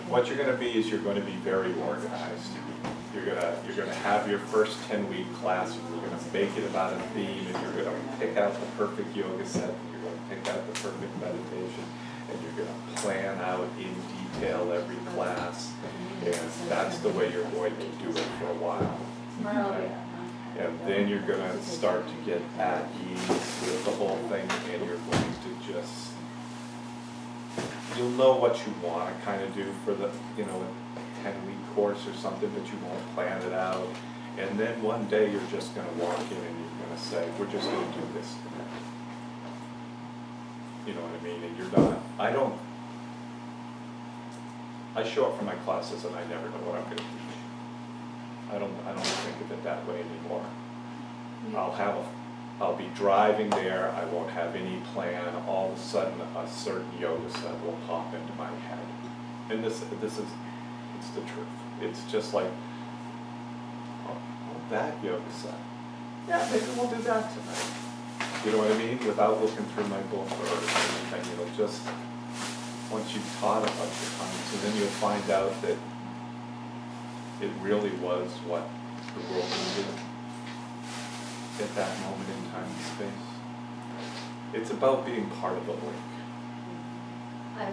what you're going to be is you're going to be very organized. You're gonna have your first 10-week class. You're going to make it about a theme, and you're going to pick out the perfect yoga set. And you're going to pick out the perfect meditation, and you're going to plan out in detail every class. And that's the way you're going to do it for a while. Okay? And then you're going to start to get at ease with the whole thing, and you're going to just, you'll know what you want to kind of do for the, you know, a 10-week course or something, but you won't plan it out. And then one day you're just going to walk in and you're going to say, we're just going to do this today. You know what I mean? And you're not, I show up for my classes and I never know what I'm going to teach. I don't think of it that way anymore. I'll be driving there, I won't have any plan, all of a sudden a certain yoga set will pop into my head. And this is, it's the truth. It's just like, oh, that yoga set. Yeah, maybe we'll do that tonight. You know what I mean? Without looking through my book or anything, you know, just once you've taught a bunch of times, and then you'll find out that it really was what the world needed at that moment in time and space. It's about being part of the link. I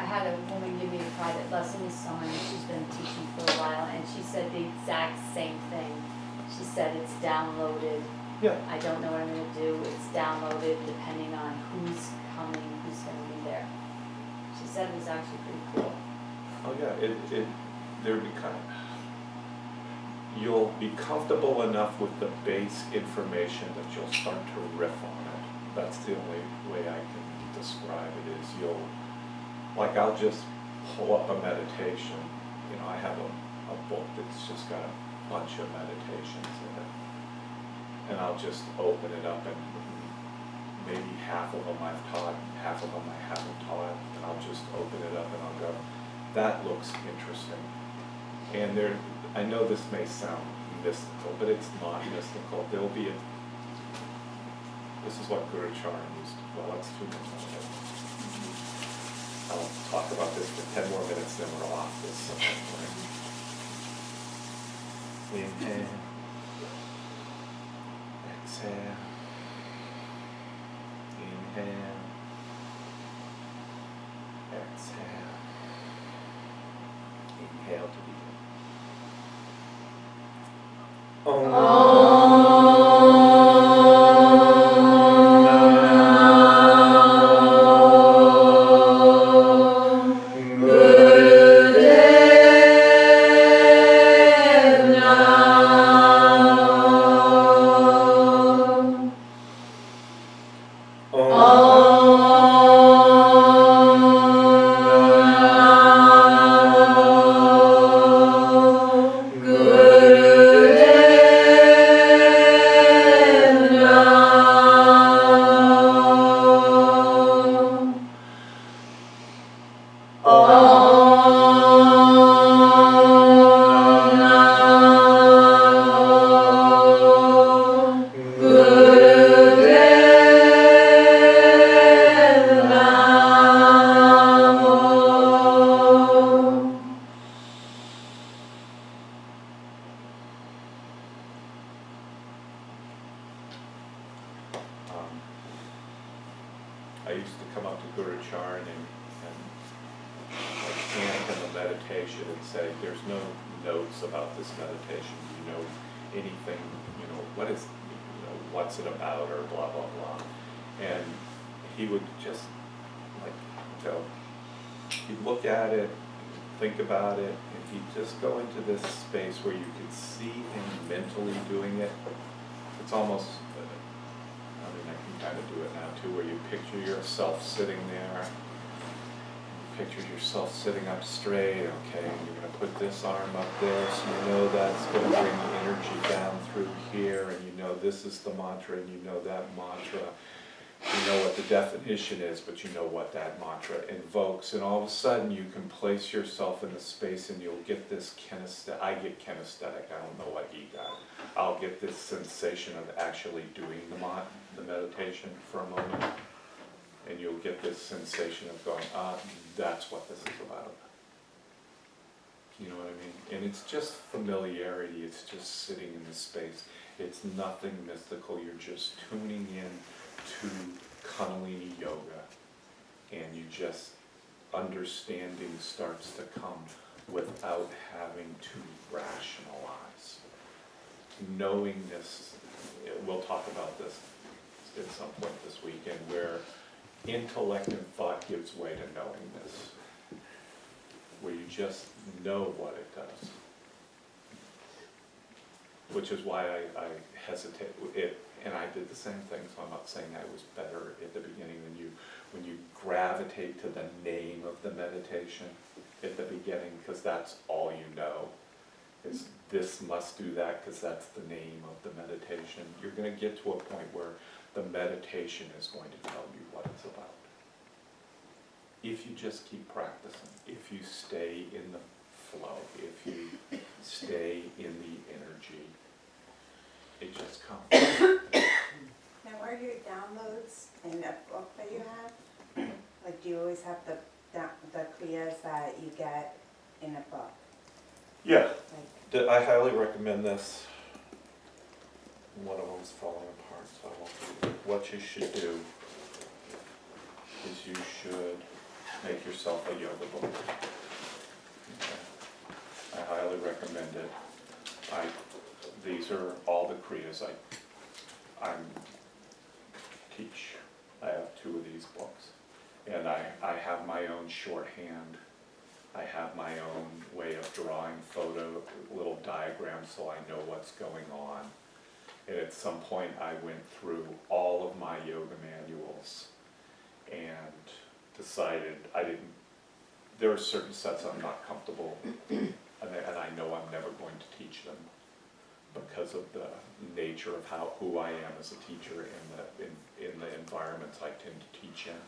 had a woman give me a private lesson with someone, and she's been teaching for a while, and she said the exact same thing. She said it's downloaded. Yeah. I don't know what I'm going to do. It's downloaded depending on who's coming, who's going to be there. She said it was actually pretty cool. Oh yeah, you'll be comfortable enough with the base information that you'll start to riff on it. That's the only way I can describe it, is I'll just pull up a meditation. You know, I have a book that's just got a bunch of meditations in it. And I'll just open it up, and maybe half of them I've taught, half of them I haven't taught, and I'll just open it up and I'll go, that looks interesting. And I know this may sound mystical, but it's not mystical. There'll be this is what Guru Charan used to, well, that's too much of it. I'll talk about this for 10 more minutes, then we're off this subject. Inhale. Exhale. Inhale. Exhale. Inhale to begin. I used to come up to Guru Charan and hand him a meditation and say, there's no notes about this meditation. Do you know anything, you know, what's it about, or blah, blah, blah. And he would just go, he'd look at it, think about it, and he'd just go into this space where you could see him mentally doing it. It's almost, I mean, I can kind of do it now too, where you picture yourself sitting there, picture yourself sitting up straight, okay, and you're going to put this arm up there, so you know that's going to bring the energy down through here, and you know this is the mantra, and you know that mantra. You know what the definition is, but you know what that mantra invokes, and all of a sudden you can place yourself in the space and you'll get this kinesthetic. I get kinesthetic, I don't know what he got. I'll get this sensation of actually doing the meditation for a moment, and you'll get this sensation of going, that's what this is about. You know what I mean? And it's just familiarity, it's just sitting in the space. It's nothing mystical, you're just tuning in to Kundalini Yoga, and you just, understanding starts to come without having to rationalize. Knowingness, we'll talk about this at some point this weekend, where intellect and thought gives way to knowingness, where you just know what it does. Which is why I hesitate, and I did the same thing, so I'm not saying I was better at the beginning than you. When you gravitate to the name of the meditation at the beginning, because that's all you know, is this must do that because that's the name of the meditation. You're going to get to a point where the meditation is going to tell you what it's about. If you just keep practicing, if you stay in the flow, if you stay in the energy, it just comes. Now, are your downloads in a book that you have? Like, do you always have the kriyas that you get in a book? Yeah, Like, I highly recommend this. One of them's falling apart, so I won't do it. What you should do is you should make yourself a yoga book. Okay. I highly recommend it. These are all the kriyas I teach. I have 2 of these books. And I have my own shorthand. I have my own way of drawing little diagrams so I know what's going on. And at some point I went through all of my yoga manuals and decided there are certain sets I'm not comfortable, and I know I'm never going to teach them because of the nature of who I am as a teacher in the environments I tend to teach in.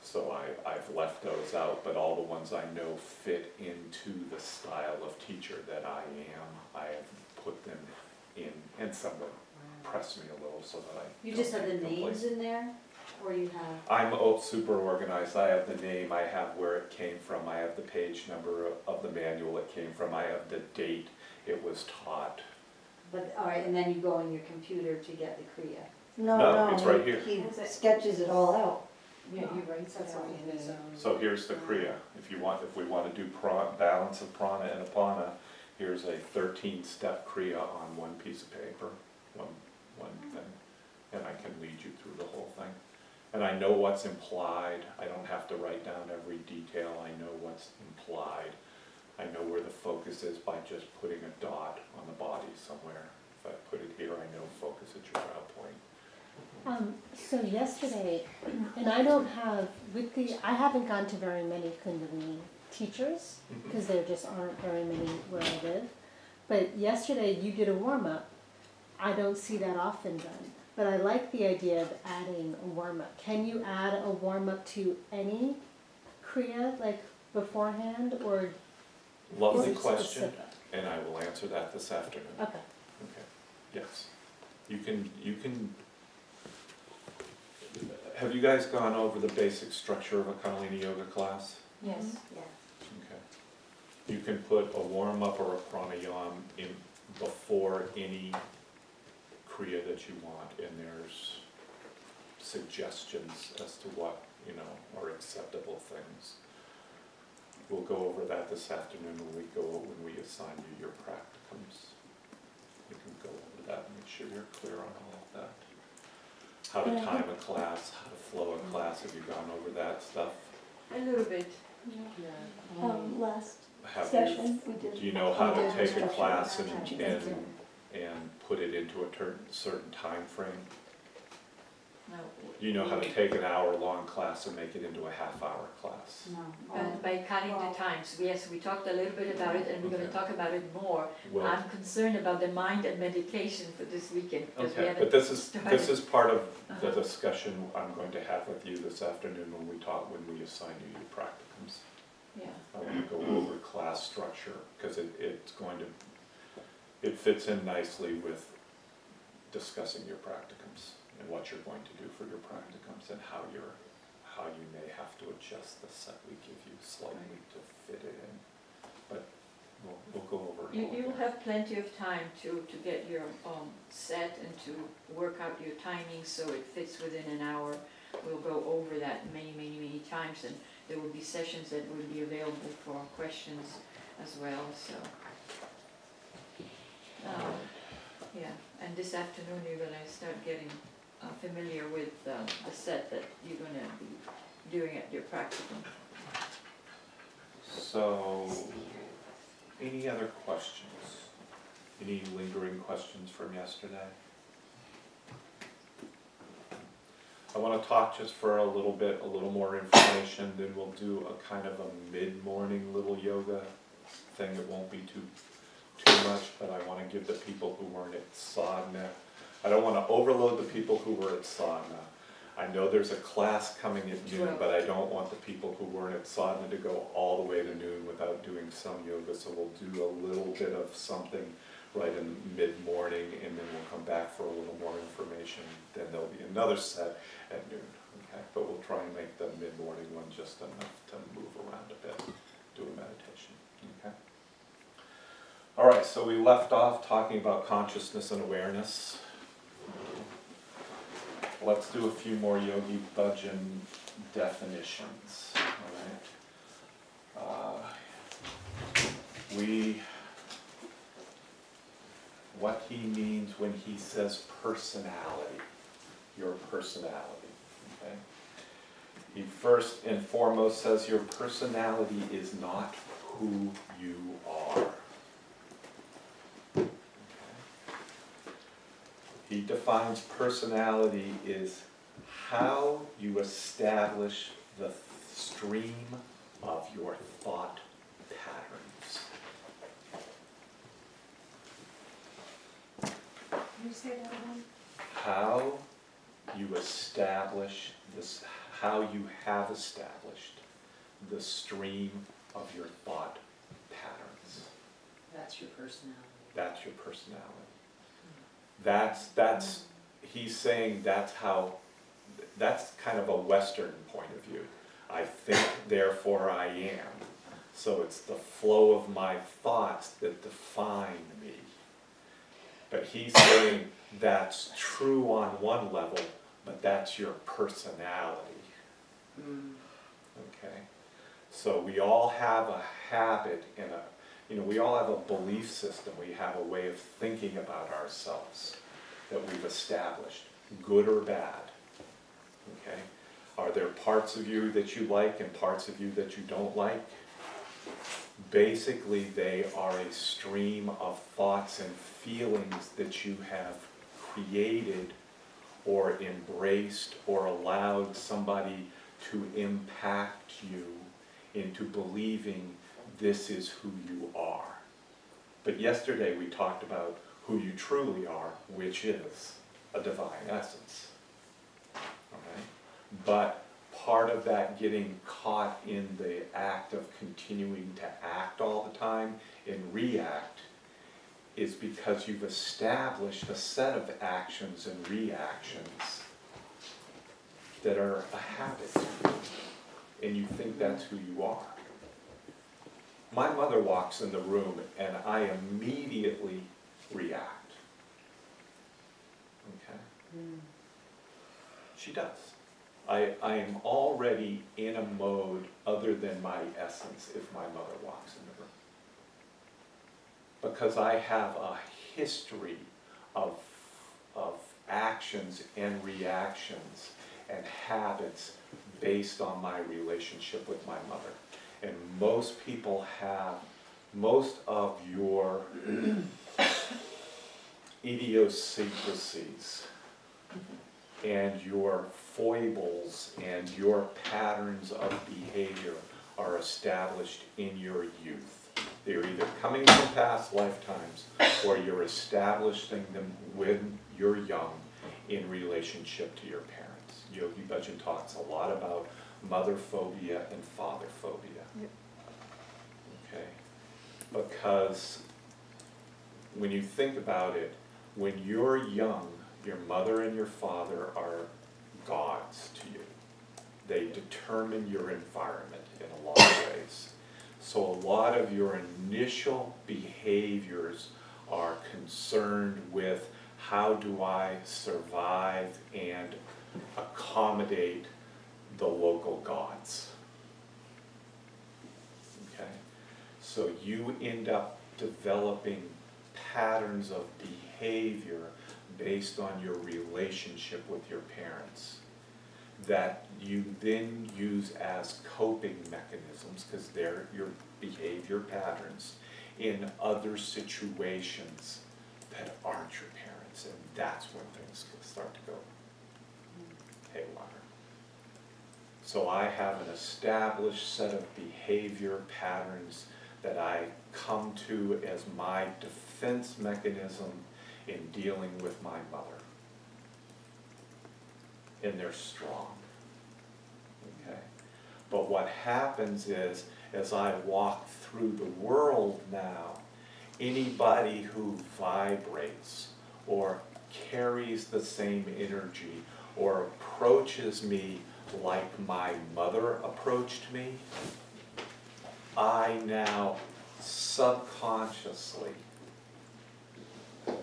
So I've left those out, but all the ones I know fit into the style of teacher that I am, I have put them in, and some that press me a little so that I You just have the don't get names in there, or you have? I'm super organized. I have the name, I have where it came from, I have the page number of the manual it came from, I have the date it was taught. But, all right, and then you go on your computer to get the kriya. No, it's right here. He sketches it all out. Yeah, he writes it out in his own. So here's the kriya. If we want to do balance of prana and apana, here's a 13-step kriya on one piece of paper, one thing, and I can lead you through the whole thing. And I know what's implied. I don't have to write down every detail. I know what's implied. I know where the focus is by just putting a dot on the body somewhere. If I put it here, I know focus at your brow point. So yesterday, and I haven't gone to very many Kundalini teachers, because there just aren't very many where I live. But yesterday you did a warm-up. I don't see that often done. But I like the idea of adding a warm-up. Can you add a warm-up to any kriya, like beforehand, or? Lovely is it question, specific? and I will answer that this afternoon. Okay. Okay, yes. You can, have you guys gone over the basic structure of a Kundalini Yoga class? Yes. yeah. Okay. You can put a warm-up or a pranayama in before any kriya that you want, and there's suggestions as to what, are acceptable things. We'll go over that this afternoon when we assign you your practicums. You can go over that and make sure you're clear on all of that. How to time a class, how to flow a class, have you gone over that stuff? A little bit. Yeah. Last Have you, session we did. do you know how to we did take a instruction class on and put it into a certain time frame? No. Do you know how to take an hour-long class and make it into a half-hour class? No. By cutting the times, yes, we talked a little bit about it, and we're gonna Okay. talk about it more. Well, I'm concerned about the mind and meditation for this weekend, because we okay, haven't but this is part of the Uh-huh. discussion I'm going to have with you this afternoon when we assign you your practicums. Yeah. I want to go over class structure, because it fits in nicely with discussing your practicums and what you're going to do for your practicums and how you may have to adjust the set we give you slightly to fit it in. but we'll go over it. all You'll again. have plenty of time to get your set and to work out your timing so it fits within an hour. We'll go over that many times, and there will be sessions that will be available for questions as well, so. Yeah, and this afternoon you're gonna start getting familiar with the set that you're gonna be doing at your practicum. So, any other questions? Any lingering questions from yesterday? I want to talk just for a little bit, a little more information, then we'll do a kind of a mid-morning little yoga thing. It won't be too much, but I want to give the people who weren't at sadhana. I don't want to overload the people who were at sadhana. I know there's a class coming at noon, but I don't want the people who weren't at sadhana to go all the way to noon without doing some yoga, so we'll do a little bit of something right in mid-morning, and then we'll come back for a little more information. Then there'll be another set at noon, okay? But we'll try and make the mid-morning one just enough to move around a bit, do a meditation, okay? All right, so we left off talking about consciousness and awareness. Let's do a few more Yogi Bhajan definitions, all right? What he means when he says personality, your personality, okay? He first and foremost says your personality is not who you are. Okay? He defines personality is how you establish the stream of your thought patterns. Can you say that again? How you establish this, how you have established the stream of your thought patterns. That's your personality. That's your personality. That's, he's saying that's how, that's kind of a Western point of view. I think, therefore I am. So it's the flow of my thoughts that define me. But he's saying that's true on one level, but that's your personality. Okay? So we all have a habit and we all have a belief system. We have a way of thinking about ourselves that we've established, good or bad. Okay? Are there parts of you that you like and parts of you that you don't like? Basically, they are a stream of thoughts and feelings that you have created or embraced or allowed somebody to impact you into believing this is who you are. But yesterday we talked about who you truly are, which is a divine essence. Okay? But part of that getting caught in the act of continuing to act all the time and react is because you've established a set of actions and reactions that are a habit, and you think that's who you are. My mother walks in the room and I immediately react. Okay? She does. I am already in a mode other than my essence if my mother walks in the room. Because I have a history of actions and reactions and habits based on my relationship with my mother. And most people have, most of your idiosyncrasies and your foibles and your patterns of behavior are established in your youth. They're either coming from past lifetimes or you're establishing them when you're young in relationship to your parents. Yogi Bhajan talks a lot about mother phobia and father phobia. Yep. Okay? Because when you think about it, when you're young, your mother and your father are gods to you. They determine your environment in a lot of ways. So a lot of your initial behaviors are concerned with how do I survive and accommodate the local gods. Okay? So you end up developing patterns of behavior based on your relationship with your parents that you then use as coping mechanisms, because they're your behavior patterns in other situations that aren't your parents, and that's when things start to go haywire. So I have an established set of behavior patterns that I come to as my defense mechanism in dealing with my mother. And they're strong, okay? But what happens is, as I walk through the world now, anybody who vibrates or carries the same energy or approaches me like my mother approached me, I now subconsciously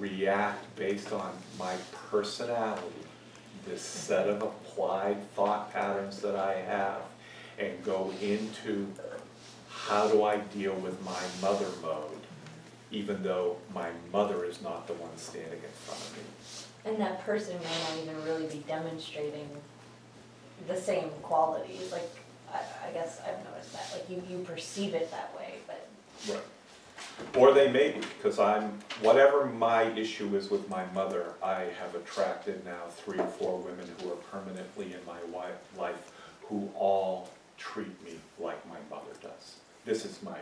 react based on my personality, this set of applied thought patterns that I have, and go into how do I deal with my mother mode, even though my mother is not the one standing in front of me. And that person may not even really be demonstrating the same qualities, like, I guess I've noticed that, like, you perceive it that way, but. Right. Or they may be, because whatever my issue is with my mother, I have attracted now 3 or 4 women who are permanently in my life who all treat me like my mother does. This is my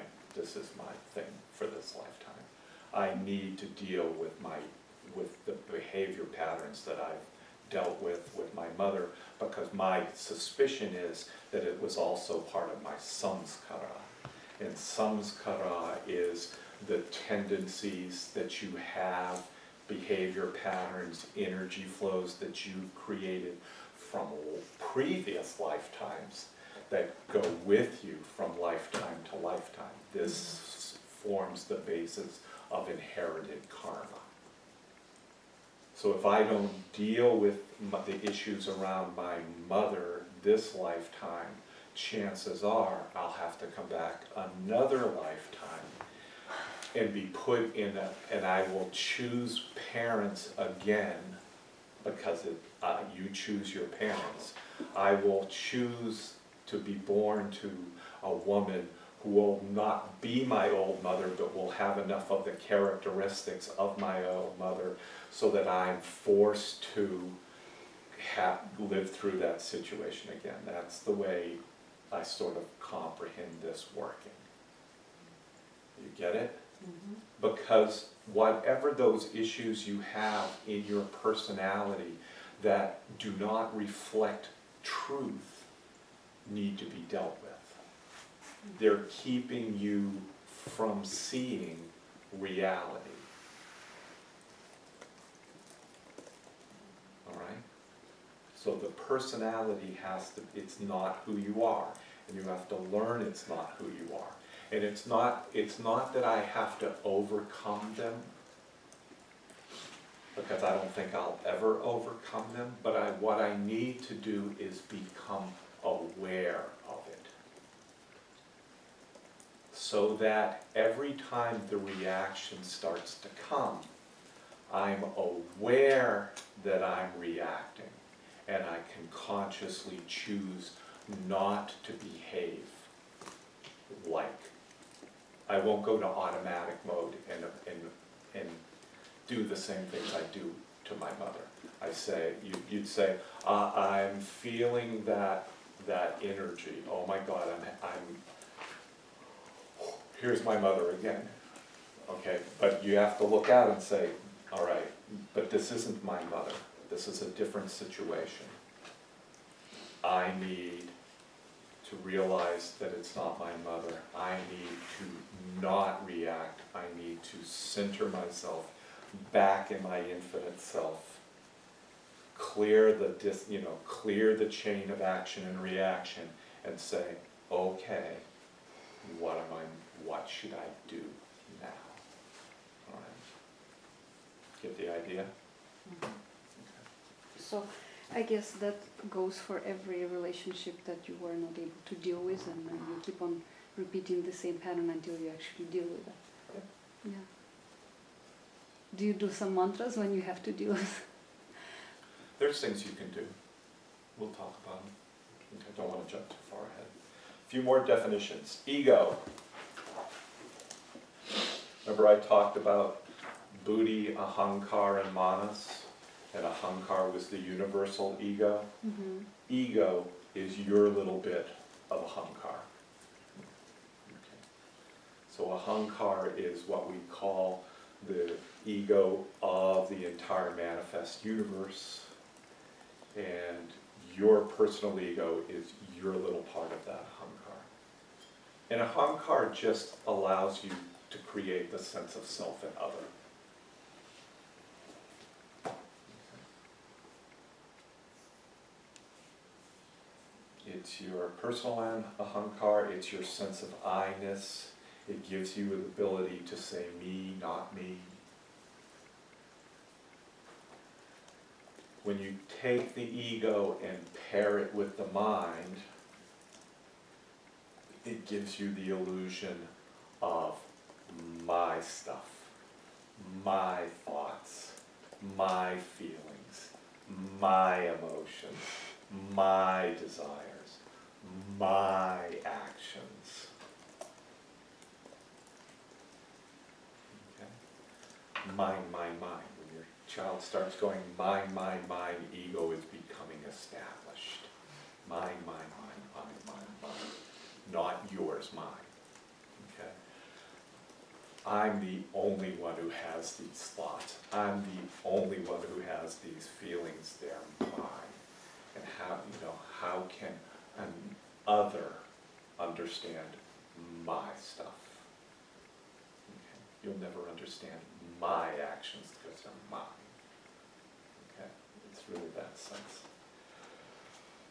thing for this lifetime. I need to deal with the behavior patterns that I've dealt with my mother, because my suspicion is that it was also part of my samskara. And samskara is the tendencies that you have, behavior patterns, energy flows that you've created from previous lifetimes that go with you from lifetime to lifetime. This forms the basis of inherited karma. So if I don't deal with the issues around my mother this lifetime, chances are I'll have to come back another lifetime and be put in and I will choose parents again, because you choose your parents. I will choose to be born to a woman who will not be my old mother, but will have enough of the characteristics of my old mother, so that I'm forced to live through that situation again. That's the way I sort of comprehend this working. You get it? Mm-hmm. Because whatever those issues you have in your personality that do not reflect truth need to be dealt with. They're keeping you from seeing reality. All right? So the personality it's not who you are. And you have to learn it's not who you are. And it's not that I have to overcome them, because I don't think I'll ever overcome them, but what I need to do is become aware of it. So that every time the reaction starts to come, I'm aware that I'm reacting, and I can consciously choose not to behave like. I won't go to automatic mode and do the same things I do to my mother. You'd say, I'm feeling that energy. Oh my God, here's my mother again. Okay, but you have to look out and say, all right, but this isn't my mother. This is a different situation. I need to realize that it's not my mother. I need to not react. I need to center myself back in my infinite self. Clear the chain of action and reaction, and say, okay, what should I do now? All right. Get the idea? So I guess that goes for every relationship that you were not able to deal with, and you keep on repeating the same pattern until you actually deal with it. Yeah. Do you do some mantras when you have to deal with? There's things you can do. We'll talk about them. I don't want to jump too far ahead. A few more definitions. Ego. Remember I talked about buddhi, ahankar, and manas? And ahankar was the universal ego. Mm-hmm. Ego is your little bit of ahankar. Okay. So ahankar is what we call the ego of the entire manifest universe. And your personal ego is your little part of that ahankar. And ahankar just allows you to create the sense of self and other. It's your personal ahankar, it's your sense of I-ness. It gives you the ability to say me, not me. When you take the ego and pair it with the mind, it gives you the illusion of my stuff, my thoughts, my feelings, my emotions, my desires, my actions. Okay? Mind, mind, mind. When your child starts going mind, mind, mind, ego is becoming established. Mind, mind, mind, mind, mind, mind. Not yours, mine. Okay? I'm the only one who has these thoughts. I'm the only one who has these feelings. They're mine. And how can an other understand my stuff? Okay? You'll never understand my actions because they're mine. Okay? It's really that sense.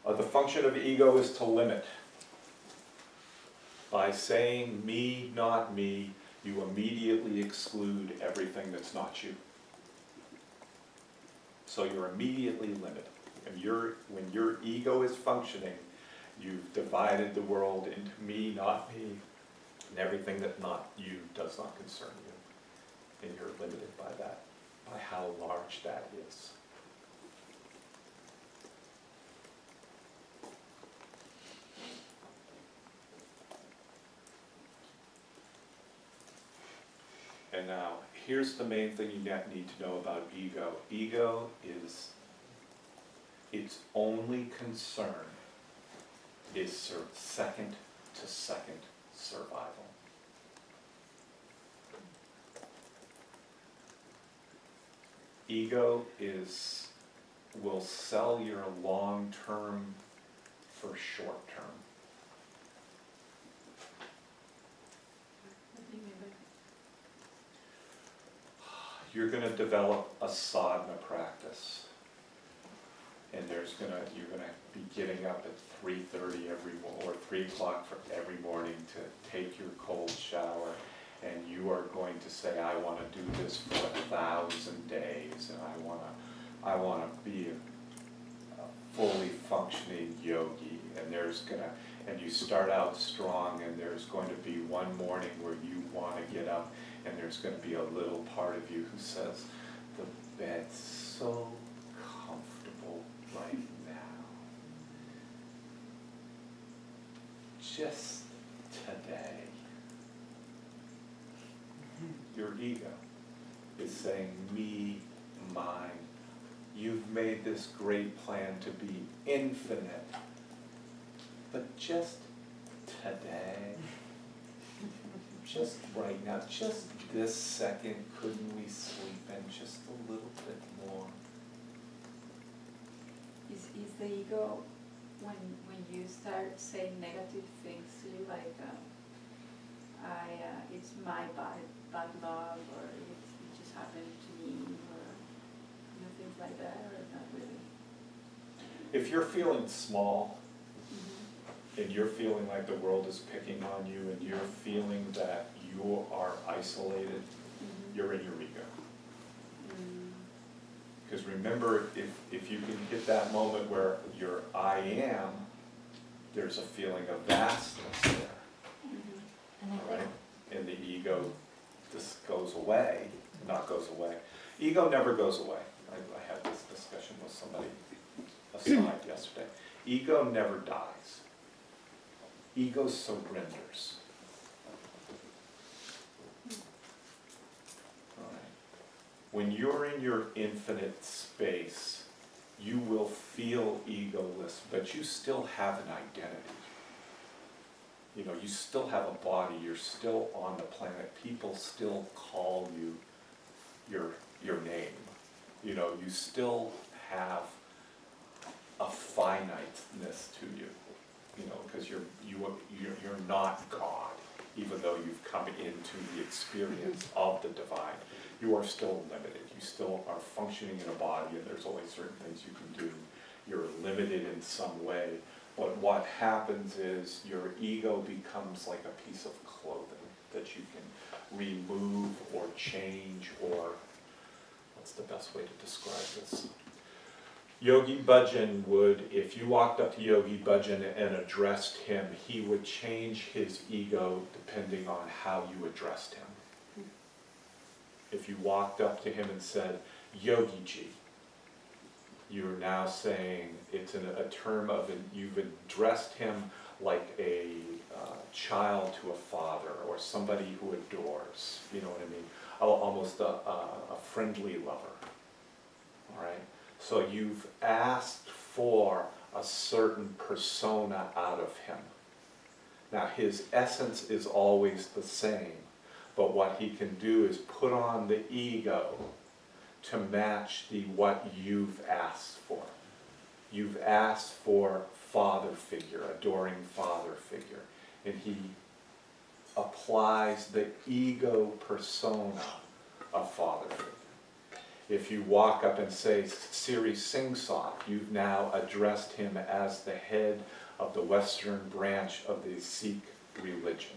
The function of ego is to limit. By saying me, not me, you immediately exclude everything that's not you. So you're immediately limited. When your ego is functioning, you've divided the world into me, not me, and everything that not you does not concern you. And you're limited by that, by how large that is. And now, here's the main thing you need to know about ego. Ego is, its only concern is second to second survival. Ego will sell your long term for short term. You're going to develop a sadhana practice, and you're going to be getting up at 3:30 or 3 o'clock every morning to take your cold shower, and you are going to say, I want to do this for 1,000 days, and I want to be a fully functioning yogi, and you start out strong, and there's going to be one morning where you want to get up, and there's going to be a little part of you who says, the bed's so comfortable right now. Just today. Your ego is saying, me, mine. You've made this great plan to be infinite. But just today, just right now, just this second, couldn't we sleep in just a little bit more? Is the ego, when you start saying negative things to you, like, it's my bad luck, or it just happened to me, or things like that, or not really? If you're feeling small, and you're feeling like the world is picking on you, and you're feeling that you are isolated, you're in your ego. Because remember, if you can get that moment where you're I am, there's a feeling of vastness there, And I all think, right? And the ego just goes away, not goes away. Ego never goes away. I had this discussion with somebody aside yesterday. Ego never dies. Ego surrenders. All right. When you're in your infinite space, you will feel egoless, but you still have an identity. You know, you still have a body, you're still on the planet, people still call you your name. You know, you still have a finiteness to you, you know, because you're not God, even though you've come into the experience of the divine. You are still limited. You still are functioning in a body, and there's only certain things you can do. You're limited in some way. But what happens is your ego becomes like a piece of clothing that you can remove or change, or what's the best way to describe this? Yogi Bhajan would, if you walked up to Yogi Bhajan and addressed him, he would change his ego depending on how you addressed him. If you walked up to him and said, Yogi Ji, you're now saying it's a term of, you've addressed him like a child to a father, or somebody who adores, you know what I mean? Almost a friendly lover, all right? So you've asked for a certain persona out of him. Now his essence is always the same, but what he can do is put on the ego to match what you've asked for. You've asked for father figure, adoring father figure, and he applies the ego persona of father figure. If you walk up and say, Siri Singh-Sop, you've now addressed him as the head of the Western branch of the Sikh religion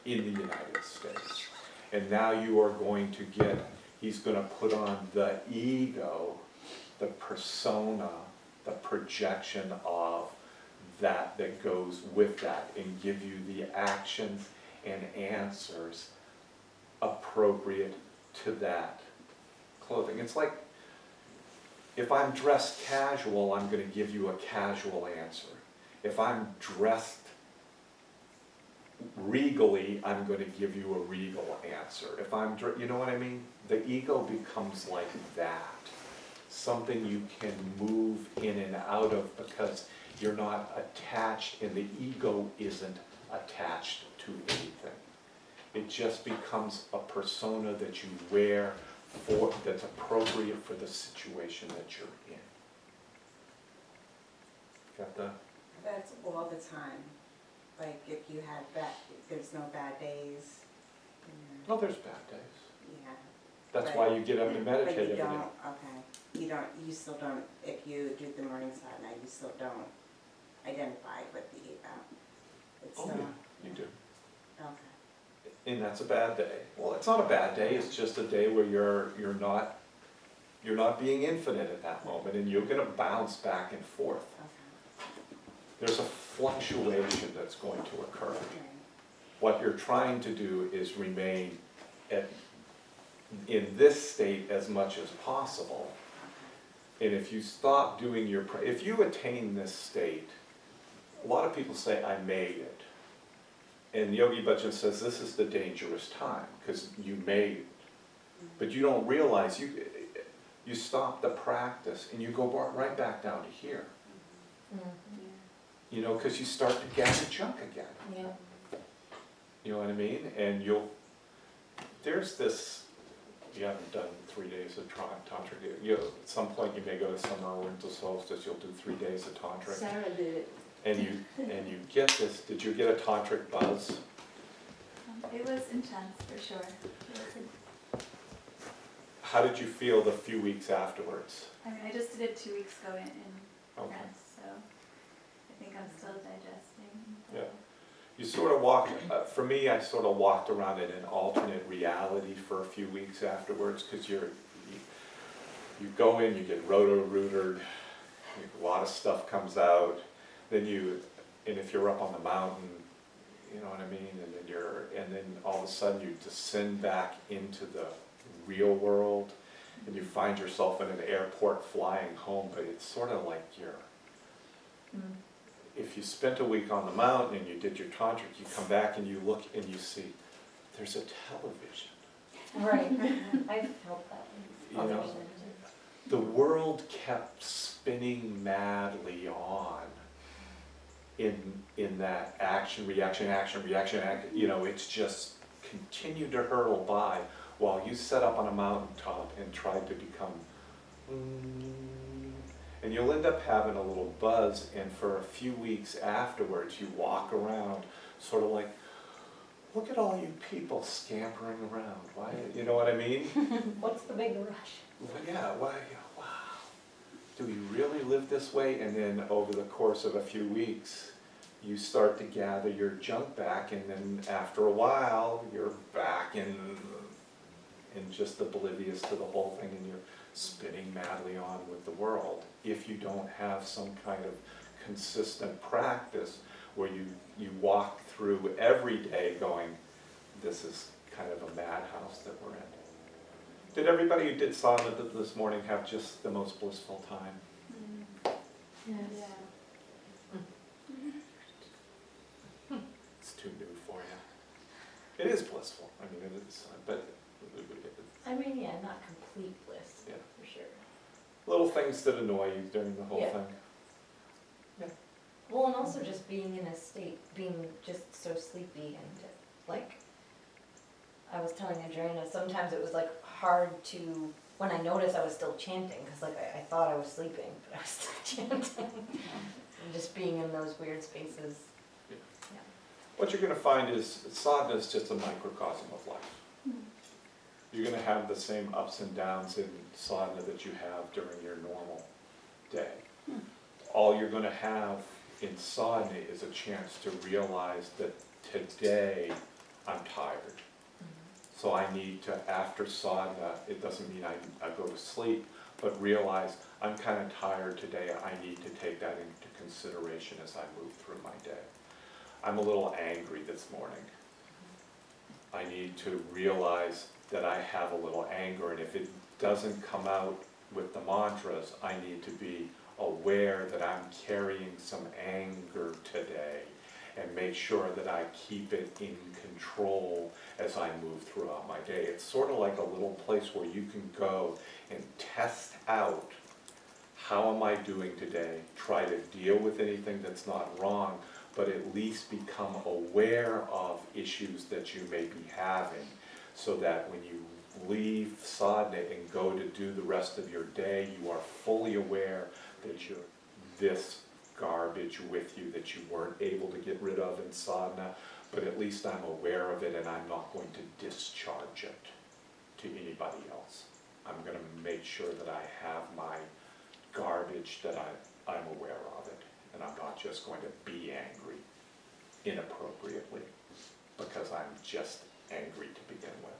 in the United States. And now you are going to get, he's going to put on the ego, the persona, the projection of that goes with that, and give you the actions and answers appropriate to that clothing. It's like, if I'm dressed casual, I'm going to give you a casual answer. If I'm dressed regally, I'm going to give you a regal answer. If I'm, you know what I mean? The ego becomes like that. Something you can move in and out of because you're not attached, and the ego isn't attached to anything. It just becomes a persona that you wear that's appropriate for the situation that you're in. Got that? That's all the time. Like if you had there's no bad days. Oh, there's bad days. Yeah. That's But- why you get up and meditate But you every day. don't, okay. You still don't, if you do the morning sadhana, you still don't identify with the ego. It's Oh, still, yeah, you do. okay. And that's a bad day. Well, it's not a bad day, it's just a day where you're not being infinite at that moment, and you're gonna bounce back and forth. Okay. There's a fluctuation that's going to occur. Right. What you're trying to do is remain in this state as much as possible. And if you stop doing if you attain this state, a lot of people say, I made it. And Yogi Bhajan says this is the dangerous time, because you made it. But you don't realize, you stop the practice and you go right back down to here. You know, because you start to gather junk again. yeah. You know what I mean? And there's this, you haven't done 3 days of tantric. At some point you may go to summer or winter solstice, you'll do 3 days of tantric. Sarah did it. And you get this, did you get a tantric buzz? It was intense for sure. It was How did you feel the few weeks afterwards? I mean, I just did it 2 weeks ago in Okay. France, so I think I'm still digesting. Yeah. You sort of walk, for me, I sort of walked around in an alternate reality for a few weeks afterwards, because you go in, you get roto-rootered, a lot of stuff comes out, then and if you're up on the mountain, you know what I mean, and then all of a sudden you descend back into the real world, and you find yourself in an airport flying home, but it's sort of like if you spent a week on the mountain and you did your tantric, you come back and you look and you see, there's a television. Right, I felt that. You know, the world kept spinning madly on in that action, reaction, you know, it's just continued to hurtle by while you sat up on a mountaintop and tried to become, and you'll end up having a little buzz, and for a few weeks afterwards you walk around sort of like, look at all you people scampering around, why, you know what I mean? What's the big rush? Well, yeah, why, wow, do we really live this way? And then over the course of a few weeks, you start to gather your junk back, and then after a while, you're back in just oblivious to the whole thing, and you're spinning madly on with the world. If you don't have some kind of consistent practice where you walk through every day going, this is kind of a madhouse that we're in. Did everybody who did sadhana this morning have just the most blissful time? Yeah. It's too new for you. It is blissful, I mean, it is, but I mean, yeah, not complete bliss, Yeah. for sure. little things that annoy you during the whole Yeah. thing. Well, and also just being in a state, being just so sleepy and like, I was telling Adriana, sometimes it was like hard to, when I noticed I was still chanting, because like I thought I was sleeping, but I was still chanting. And just being in those weird spaces. What you're going to find is sadhana is just a microcosm of life. You're going to have the same ups and downs in sadhana that you have during your normal day. All you're going to have in sadhana is a chance to realize that today I'm tired. So I need to, after sadhana, it doesn't mean I go to sleep, but realize I'm kind of tired today. I need to take that into consideration as I move through my day. I'm a little angry this morning. I need to realize that I have a little anger, and if it doesn't come out with the mantras, I need to be aware that I'm carrying some anger today and make sure that I keep it in control as I move throughout my day. It's sort of like a little place where you can go and test out, how am I doing today? Try to deal with anything that's not wrong, but at least become aware of issues that you may be having, so that when you leave sadhana and go to do the rest of your day, you are fully aware that you're this garbage with you that you weren't able to get rid of in sadhana, but at least I'm aware of it and I'm not going to discharge it to anybody else. I'm going to make sure that I have my garbage, that I'm aware of it, and I'm not just going to be angry inappropriately because I'm just angry to begin with.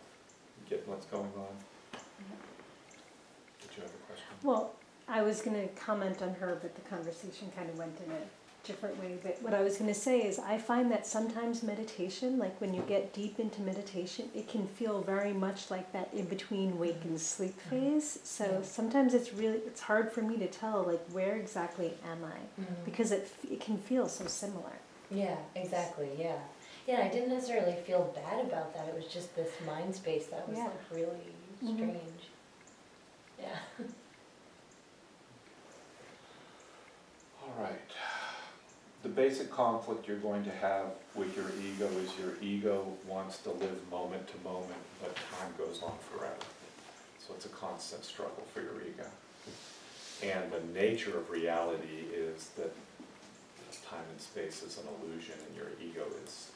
You get what's going on? Did you have a question? Well, I was going to comment on her, but the conversation kind of went in a different way. But what I was going to say is I find that sometimes meditation, like when you get deep into meditation, it can feel very much like that in between wake and sleep phase. So sometimes it's hard for me to tell, like, where exactly am I? Because it can feel so similar. Yeah, exactly, yeah. Yeah, I didn't necessarily feel bad about that. It was just this mind space that was Yeah. like really strange. Yeah. All right. The basic conflict you're going to have with your ego is your ego wants to live moment to moment, but time goes on forever. So it's a constant struggle for your ego. And the nature of reality is that time and space is an illusion, and your ego is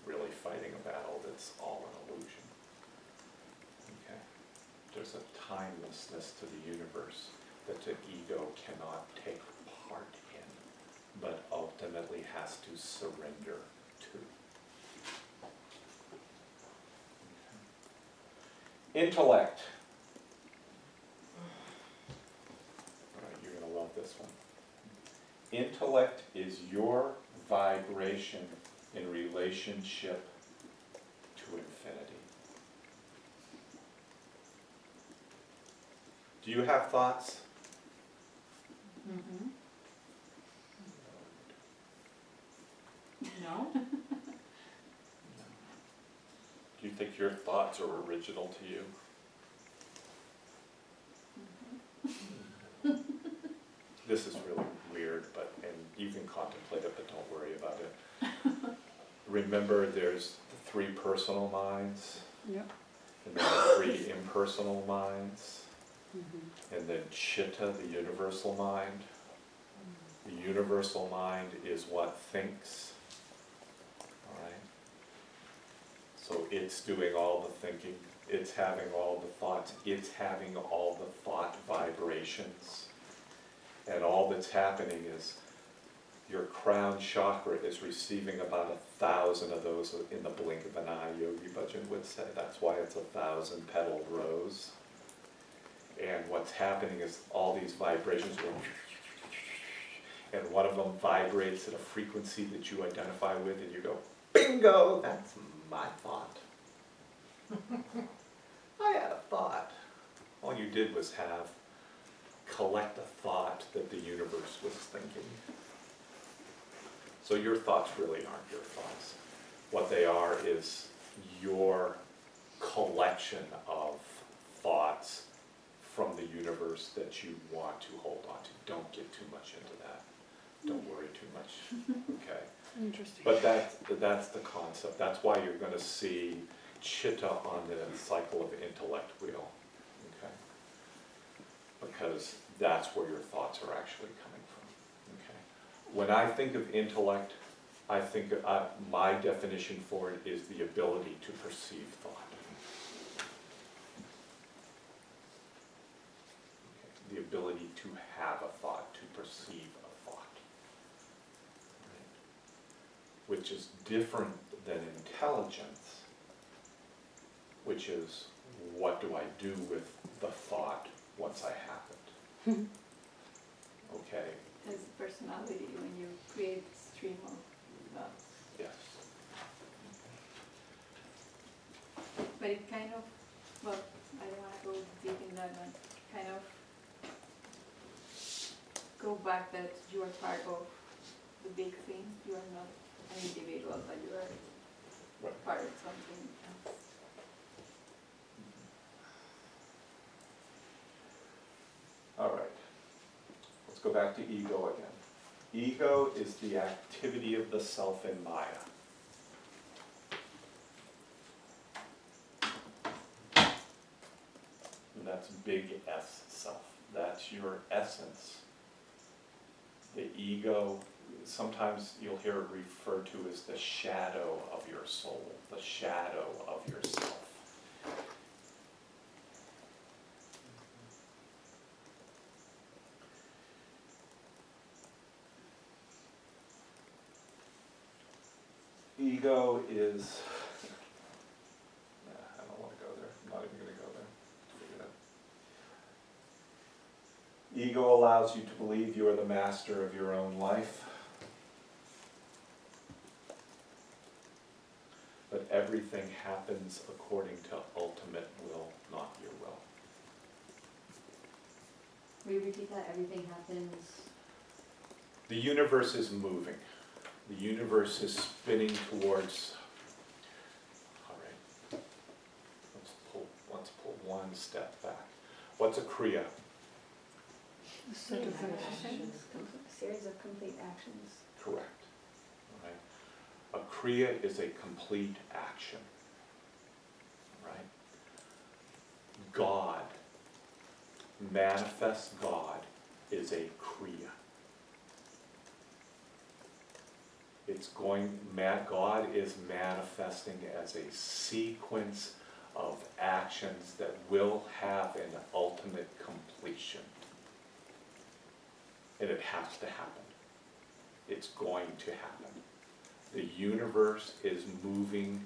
really fighting a battle that's all an illusion. Okay? There's a timelessness to the universe that the ego cannot take part in, but ultimately has has to surrender to. Intellect. All right, you're going to love this one. Intellect is your vibration in relationship to infinity. Do you have thoughts? Mm-hmm. No? Do you think your thoughts are original to you? This is really weird, and you can contemplate it, but don't worry about it. Remember, there's the 3 personal minds, Yep. and then the 3 impersonal minds, Mhm. and then Chitta, the universal mind. The universal mind is what thinks, all right? So it's doing all the thinking, it's having all the thoughts, it's having all the thought vibrations. And all that's happening is your crown chakra is receiving about 1,000 of those in the blink of an eye, Yogi Bhajan would say. That's why it's 1,000-petaled rose. And what's happening is all these vibrations go, and one of them vibrates at a frequency that you identify with, and you go, bingo, that's my thought. I had a thought. All you did was collect a thought that the universe was thinking. So your thoughts really aren't your thoughts. What they are is your collection of thoughts from the universe that you want to hold on to. Don't get too much into that. Don't worry too much, okay? Interesting. But that's the concept. That's why you're going to see Chitta on the cycle of intellect wheel, okay? Because that's where your thoughts are actually coming from, okay? When I think of intellect, I think my definition for it is the ability to perceive thought. Okay? The ability to have a thought, to perceive a thought. Right? Which is different than intelligence, which is what do I do with the thought once I have it? Okay, As a personality, when you create a stream of thoughts. yes. But it kind of, well, I don't want to go deep in that one, kind of go back that you are part of the big thing. You are not an individual, but you are Right. part of something else. All right. Let's go back to ego again. Ego is the activity of the self in Maya. And that's big S self. That's your essence. The ego, sometimes you'll hear it referred to as the shadow of your soul, the shadow of yourself. Ego is, I don't want to go there. I'm not even going to go there. Figure it out. Ego allows you to believe you are the master of your own life. But everything happens according to ultimate will, not your will. Will you repeat that? Everything happens. The universe is moving. The universe is spinning towards, all right, let's pull one step back. What's a Kriya? A set of Actions, a series of complete actions. Correct. All right. A Kriya is a complete action. Right? God, manifest God, is a Kriya. God is manifesting as a sequence of actions that will have an ultimate completion. And it has to happen. It's going to happen. The universe is moving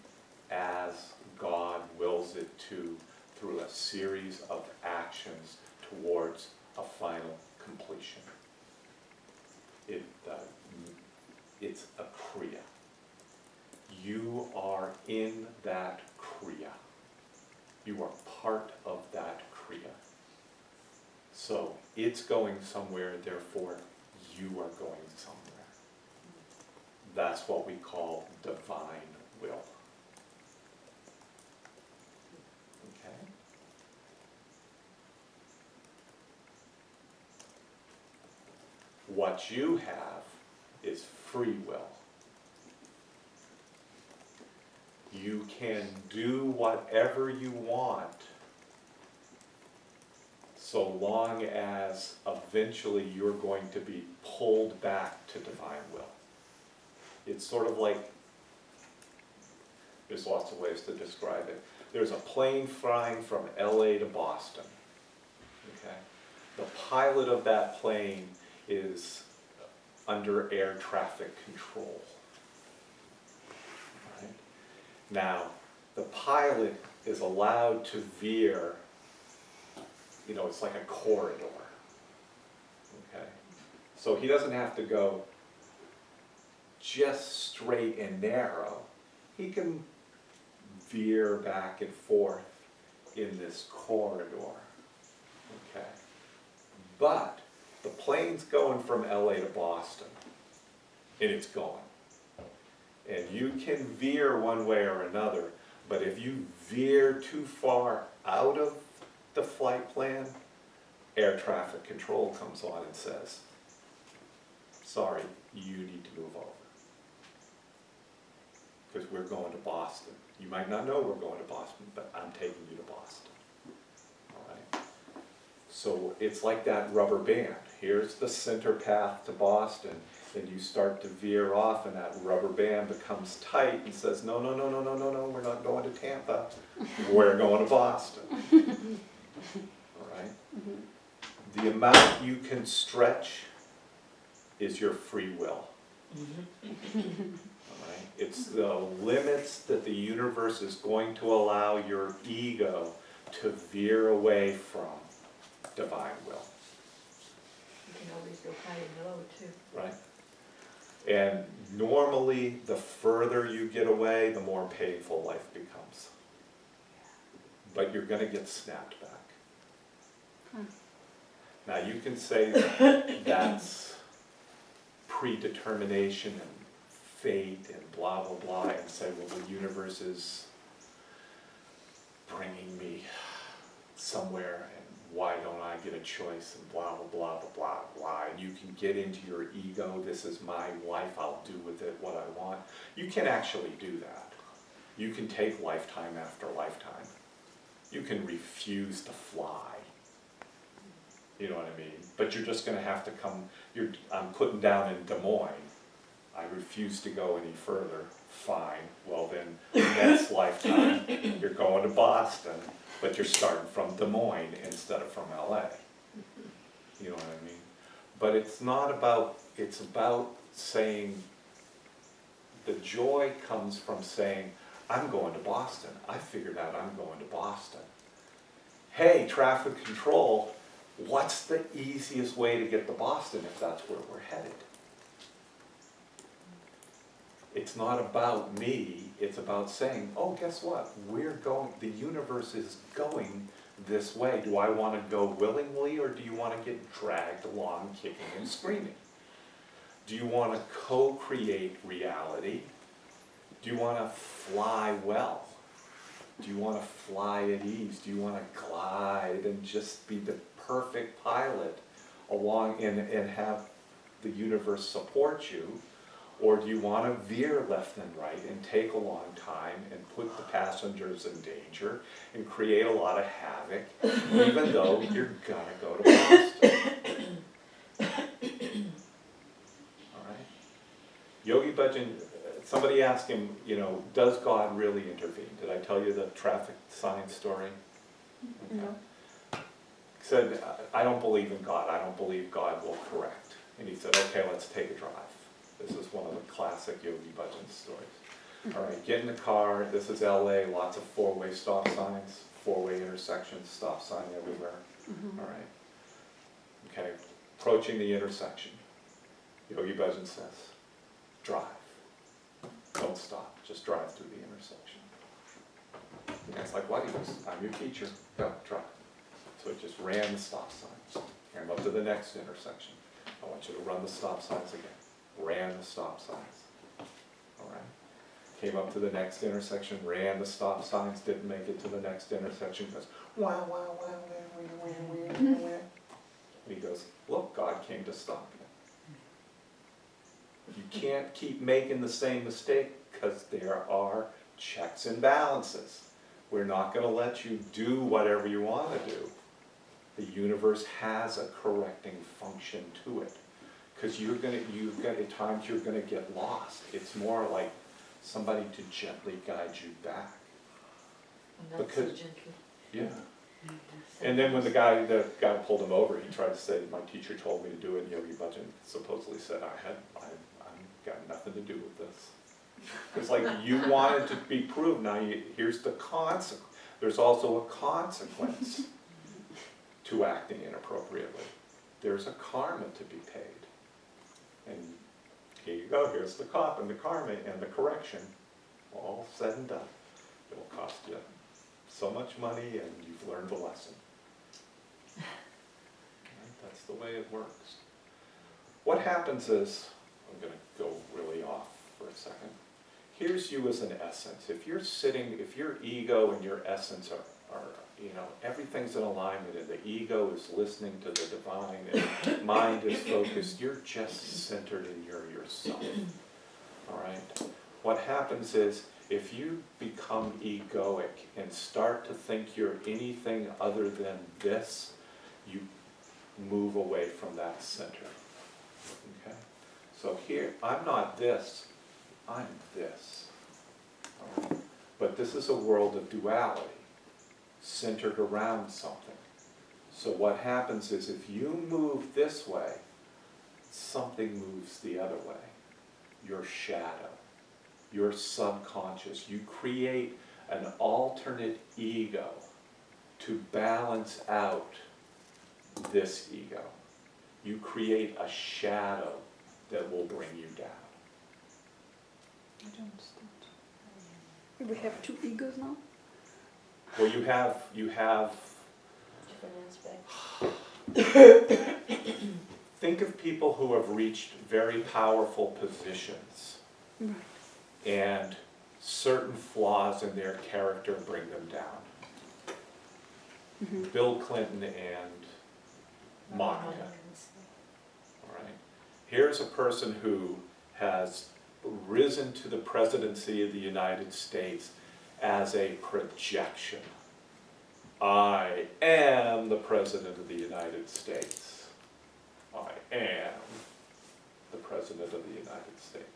as God wills it to through a series of actions towards a final completion. It's a kriya. You are in that kriya. You are part of that kriya. So it's going somewhere, therefore you are going somewhere. That's what we call divine will. Okay? What you have is free will. You can do whatever you want so long as eventually you're going to be pulled back to divine will. It's sort of like, there's lots of ways to describe it. There's a plane flying from LA to Boston. Okay? The pilot of that plane is under air traffic control. Right? Now, the pilot is allowed to veer, you know, it's like a corridor. Okay? So he doesn't have to go just straight and narrow. He can veer back and forth in this corridor. Okay? But the plane's going from LA to Boston, and it's going. And you can veer one way or another, but if you veer too far out of the flight plan, air traffic control comes on and says, sorry, you need to move over. Because we're going to Boston. You might not know we're going to Boston, but I'm taking you to Boston. All right? So it's like that rubber band. Here's the center path to Boston, and you start to veer off, and that rubber band becomes tight and says, no, no, no, no, no, no, no, we're not going to Tampa. We're going to Boston. All right? The amount you can stretch is your free will. All right? It's the limits that the universe is going to allow your ego to veer away from divine will. You can always go high and low too. Right? And normally, the further you get away, the more painful life becomes. But you're going to get snapped back. Now, you can say that's predetermination and fate and blah, blah, blah, and say, well, the universe is bringing me somewhere, and why don't I get a choice, and blah, blah, blah, blah, blah, blah. And you can get into your ego, this is my life, I'll do with it what I want. You can actually do that. You can take lifetime after lifetime. You can refuse to fly. You know what I mean? But you're just going to have to come, I'm putting down in Des Moines. I refuse to go any further. Fine. Well then, next lifetime, you're going to Boston, but you're starting from Des Moines instead of from LA. You know what I mean? But it's not about, it's about saying, the joy comes from saying, I'm going to Boston. I figured out I'm going to Boston. Hey, traffic control, what's the easiest way to get to Boston if that's where we're headed? It's not about me, it's about saying, oh, guess what? We're going, the universe is going this way. Do I want to go willingly, or do you want to get dragged along kicking and screaming? Do you want to co-create reality? Do you want to fly well? Do you want to fly at ease? Do you want to glide and just be the perfect pilot along and have the universe support you? Or do you want to veer left and right and take a long time and put the passengers in danger and create a lot of havoc, even though you're going to go to Boston? All right? Yogi Bhajan, somebody asked him, you know, does God really intervene? Did I tell you the traffic sign story? Okay. No. He said, I don't believe in God. I don't believe God will correct. And he said, okay, let's take a drive. This is one of the classic Yogi Bhajan stories. All right, get in the car. This is LA, lots of four-way stop signs, four-way intersections, stop sign everywhere. All right. Okay, approaching the intersection. Yogi Bhajan says, drive. Don't stop, just drive through the intersection. The guy's like, what? He goes, I'm your teacher, go, drive. So it just ran the stop signs. Came up to the next intersection. I want you to run the stop signs again. Ran the stop signs. All right. Came up to the next intersection, ran the stop signs, didn't make it to the next intersection, goes, wow, wow, wow, wow, wow, wow, wow, wow. And he goes, look, God came to stop you. You can't keep making the same mistake because there are checks and balances. We're not going to let you do whatever you want to do. The universe has a correcting function to it. Because you've got at times you're going to get lost. It's more like somebody to gently guide you back. And that's so Because- gently. Yeah. And then when the guy pulled him over, he tried to say, my teacher told me to do it, and Yogi Bhajan supposedly said, I've got nothing to do with this. It's like you wanted to be proved, now here's the consequence. There's also a consequence to acting inappropriately. There's a karma to be paid. And here you go, here's the cop and the karma and the correction, all said and done. It'll cost you so much money and you've learned the lesson. Right? That's the way it works. What happens is, I'm going to go really off for a second. Here's you as an essence. If you're sitting, if your ego and your essence are everything's in alignment and the ego is listening to the divine and mind is focused, you're just centered in yourself. All right? What happens is, if you become egoic and start to think you're anything other than this, you move away from that center. Okay? So here, I'm not this, I'm this. All right? But this is a world of duality, centered around something. So what happens is if you move this way, something moves the other way. Your shadow, your subconscious. You create an alternate ego to balance out this ego. You create a shadow that will bring you down. I don't understand. We have two egos now? Well, you have Different aspects. think of people who have reached very powerful positions. Right. And certain flaws in their character bring them down. Mm-hmm. Bill Clinton and Monica. All right. Here's a person who has risen to the presidency of the United States as a projection. I am the President of the United States. I am the President of the United States.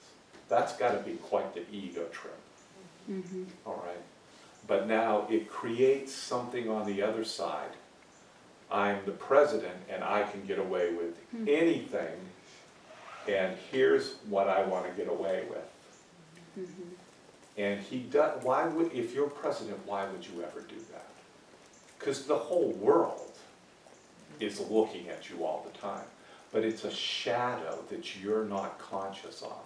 That's got to be quite the ego trip. Mm-hmm. All right. But now it creates something on the other side. I'm the president and I can get away with anything, and here's what I want to get away with. Mm-hmm. And he does. Why would, if you're president, why would you ever do that? Because the whole world is looking at you all the time, but it's a shadow that you're not conscious of.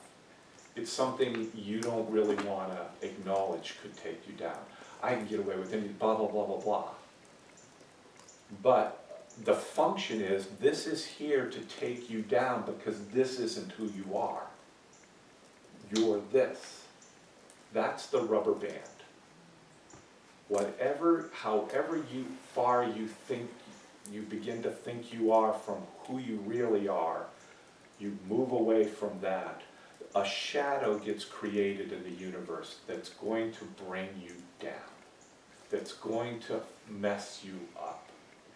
It's something you don't really want to acknowledge could take you down. I can get away with anything, blah, blah, blah, blah, blah. But the function is, this is here to take you down because this isn't who you are. You're this. That's the rubber band. However far you think, you begin to think you are from who you really are, you move away from that. A shadow gets created in the universe that's going to bring you down, that's going to mess you up.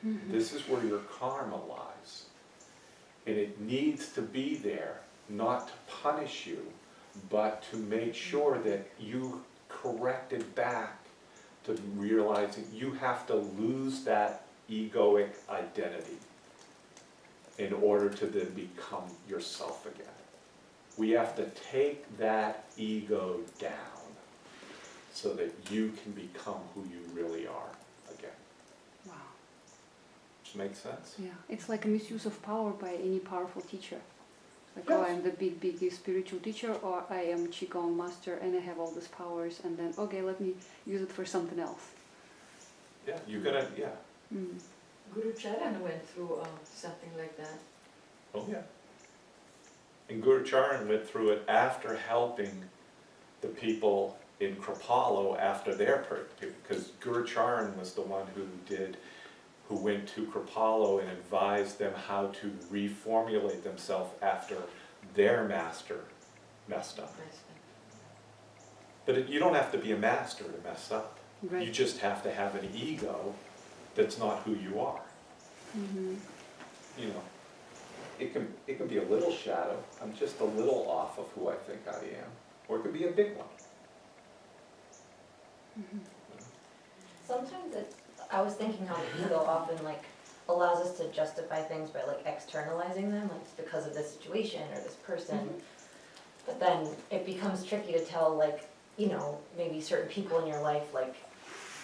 Mm-hmm. This is where your karma lies. And it needs to be there, not to punish you, but to make sure that you correct it back to realizing you have to lose that egoic identity in order to then become yourself again. We have to take that ego down so that you can become who you really are again. Wow. Does that make sense? Yeah, it's like a misuse of power by any powerful teacher. Like, oh, Yes. I'm the big spiritual teacher, or I am Qigong master and I have all these powers, and then, okay, let me use it for something else. Yeah, you're gonna, yeah. Mm. Guru Charan went through something like that. Oh, yeah. And Guru Charan went through it after helping the people in Kripalu after their because Guru Charan was the one who went to Kripalu and advised them how to reformulate themselves after their master messed up. But you don't have to be a master to mess up. Right. You just have to have an ego that's not who you are. Mm-hmm. You know, it can be a little shadow. I'm just a little off of who I think I am, or it could be a big one. Mm-hmm. Sometimes I was thinking how the ego often like allows us to justify things by like externalizing them, like it's because of this situation or this person. But then it becomes tricky to tell, like, you know, maybe certain people in your life, like,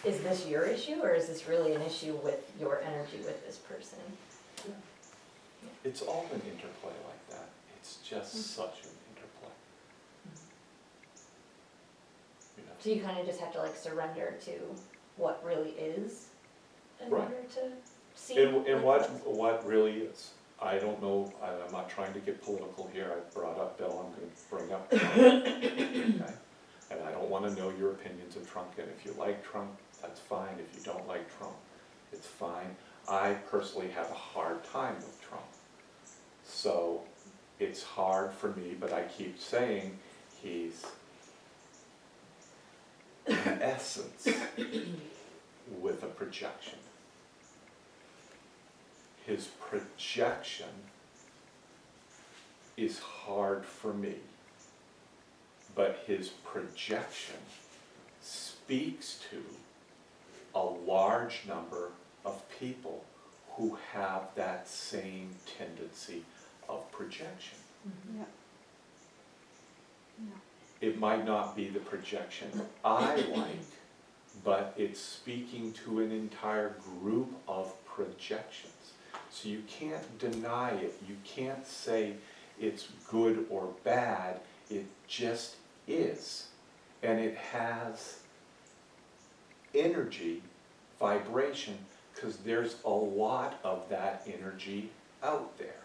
is this your issue or is this really an issue with your energy with this person? It's all an interplay like that. It's just such an interplay. You know? So you kind of just have to like surrender to what really is in Right. order to see. And like, what really is. I don't know, I'm not trying to get political here. I brought up Bill, I'm gonna bring up Trump. Okay? And I don't wanna know your opinions of Trump, and if you like Trump, that's fine. If you don't like Trump, it's fine. I personally have a hard time with Trump. So it's hard for me, but I keep saying he's, in essence, with a projection. His projection is hard for me, but his projection speaks to a large number of people who have that same tendency of projection. Yeah. It might not be the projection I like, but it's speaking to an entire group of projections. So you can't deny it, you can't say it's good or bad, it just is. And it has energy, vibration, because there's a lot of that energy out there.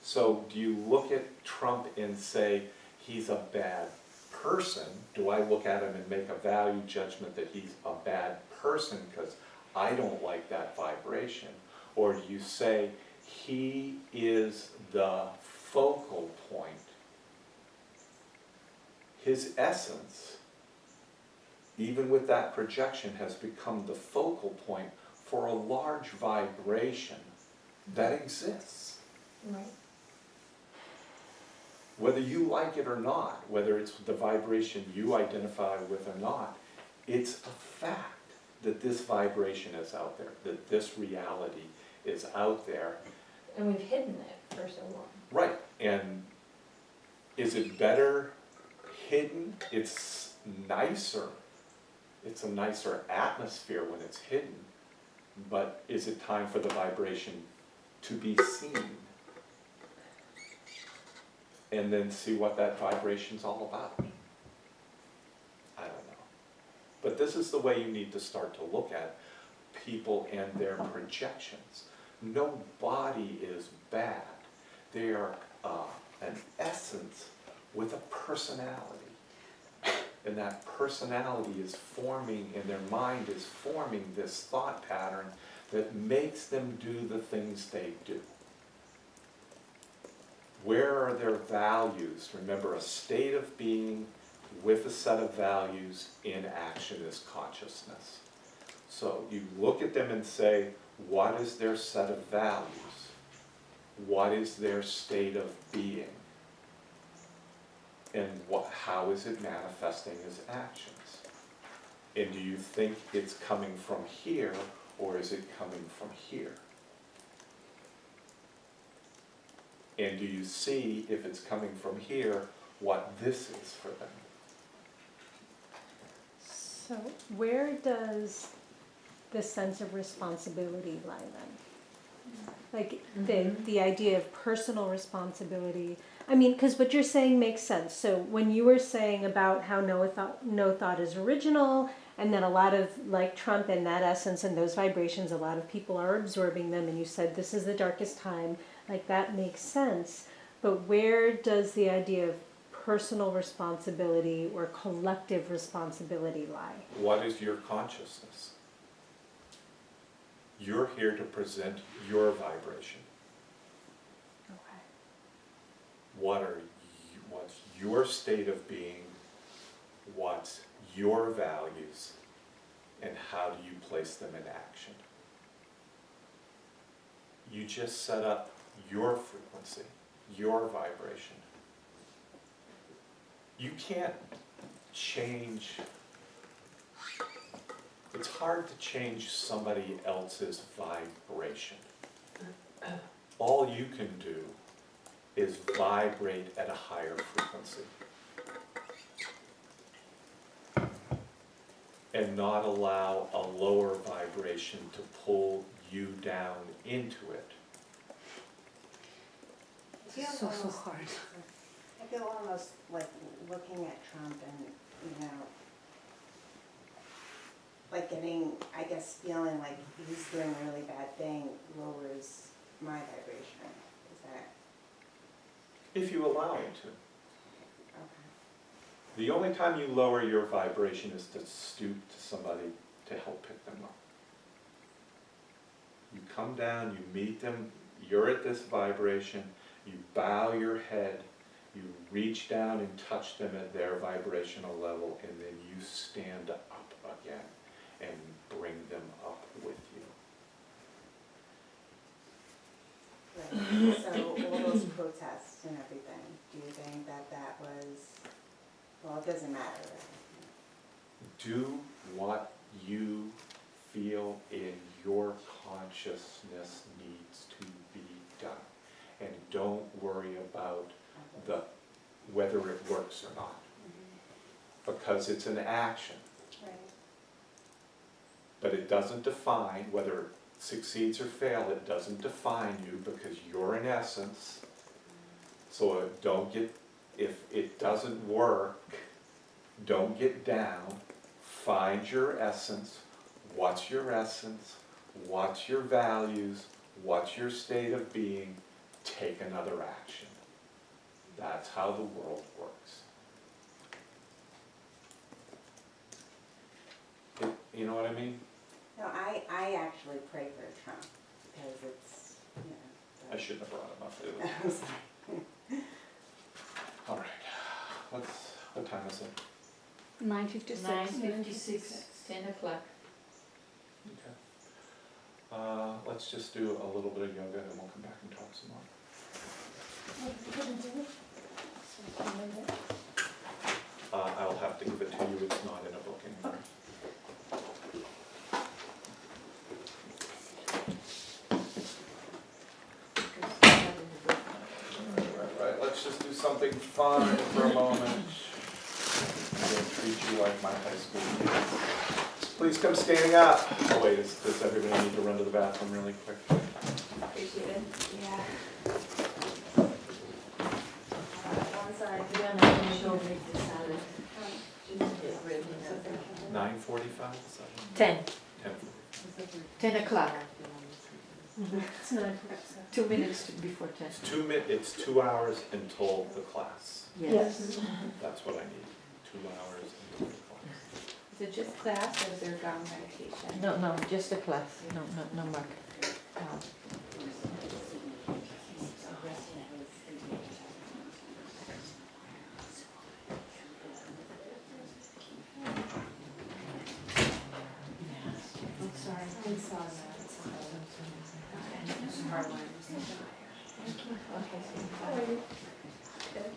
So do you look at Trump and say he's a bad person? Do I look at him and make a value judgment that he's a bad person because I don't like that vibration? Or do you say he is the focal point? His essence, even with that projection, has become the focal point for a large vibration that exists. Right. Whether you like it or not, whether it's the vibration you identify with or not, it's a fact that this vibration is out there, that this reality is out there. And we've hidden it for so long. Right, and is it better hidden? It's nicer. It's a nicer atmosphere when it's hidden, but is it time for the vibration to be seen? And then see what that vibration's all about. I don't know. But this is the way you need to start to look at people and their projections. No body is bad. They are an essence with a personality. And that personality is forming, and their mind is forming this thought pattern that makes them do the things they do. Where are their values? Remember, a state of being with a set of values in action is consciousness. So you look at them and say, what is their set of values? What is their state of being? And how is it manifesting as actions? And do you think it's coming from here, or is it coming from here? And do you see, if it's coming from here, what this is for them? So where does the sense of responsibility lie then? Like the idea of personal responsibility. I mean, because what you're saying makes sense. So when you were saying about how no thought is original, and then a lot of, like Trump and that essence and those vibrations, a lot of people are absorbing them, and you said this is the darkest time, like that makes sense. But where does the idea of personal responsibility or collective responsibility lie? What is your consciousness? You're here to present your vibration. Okay. What's your state of being? What's your values? And how do you place them in action? You just set up your frequency, your vibration. You can't change. It's hard to change somebody else's vibration. All you can do is vibrate at a higher frequency. And not allow a lower vibration to pull you down into it. I feel So almost- hard. I feel almost like looking at Trump and, you know, like getting, I guess, feeling like he's doing a really bad thing lowers my vibration. Is that If you allow it to. okay? The only time you lower your vibration is to stoop to somebody to help pick them up. You come down, you meet them, you're at this vibration, you bow your head, you reach down and touch them at their vibrational level, and then you stand up again and bring them up with you. Right. So all those protests and everything, do you think that that was, well, it doesn't matter, right? Do what you feel in your consciousness needs to be done. And don't worry about whether it works or not, because it's an action. Right. But it doesn't define whether it succeeds or fails. It doesn't define you, because you're an essence. So if it doesn't work, don't get down. Find your essence. What's your essence? What's your values? What's your state of being? Take another action. That's how the world works. You know what I mean? No, I actually pray for Trump because it's, you know. I shouldn't have brought him up. It was- I'm sorry. All right. What time is it? 9:56. 9:56, 10 o'clock. Okay. Let's just do a little bit of yoga and we'll come back and talk some more. I'll have to give it to you. It's not in a book anymore. Right. Let's just do something fun for a moment. I'm going to treat you like my high school kids. Please come standing up. Oh wait, does everybody need to run to the bathroom really quick? Appreciate it. Yeah. I'm sorry, to be honest, she'll make the salad. 9:45? 10, 10:45. 10 o'clock, It's not. 2 minutes before 10. It's 2 hours until the class. Yes. That's what I need. 2 hours until the class. Is it just class or is there ground meditation? No, just a class, no mark.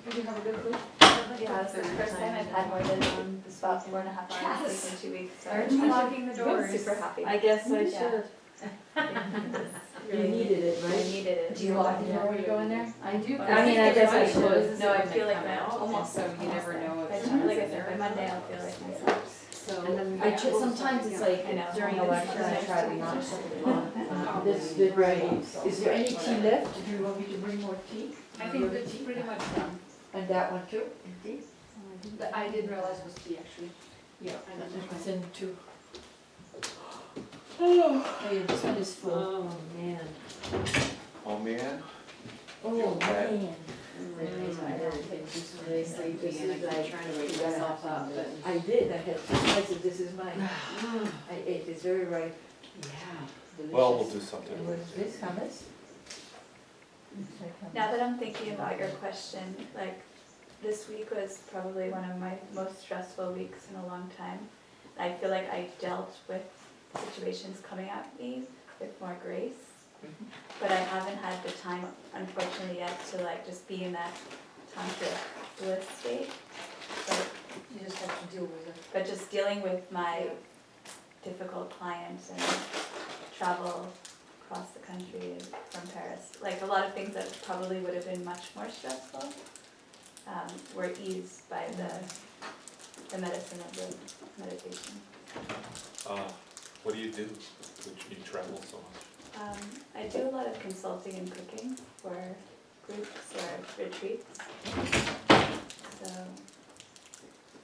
Did you have a good week? Yeah, it's the first time I've had more than about 4.5 hours sleep in 2 weeks. So Aren't you locking the I'm doors? super happy. I guess I Yeah. should. You needed it, I right? needed it. Do you lock the door when you go in there? I do. I mean, I guess I should. No, I I feel like come my out, almost so you never know if Like I said, by Monday I'll feel like myself. So, And then I we- try, sometimes it's like I know. during election, I try to not shut the door. This is good, right? Is there any tea left? Do you want me to bring more tea? I think that's pretty much done. And that one too? I didn't realize it was tea actually. Yeah. And then there's It's in two. Oh, yeah, this one is full. Oh, man. Oh, man. Oh, okay? man. This is really sleepy and I keep trying to wake myself up, but. I did, I had, I said, this is mine. I ate this very ripe, Yeah. delicious. Well, we'll do something And with what's this, hummus? Now that I'm thinking about your question, like, this week was probably one of my most stressful weeks in a long time. I feel like I dealt with situations coming at me with more grace, but I haven't had the time, unfortunately, yet to like just be in that tantric bliss state. But, You just have to deal with it. but just dealing with my difficult clients and travel across the country from Paris, like a lot of things that probably would have been much more stressful, were eased by the medicine of the meditation. What do you do? Which you travel so much? I do a lot of consulting and cooking for groups or retreats. So,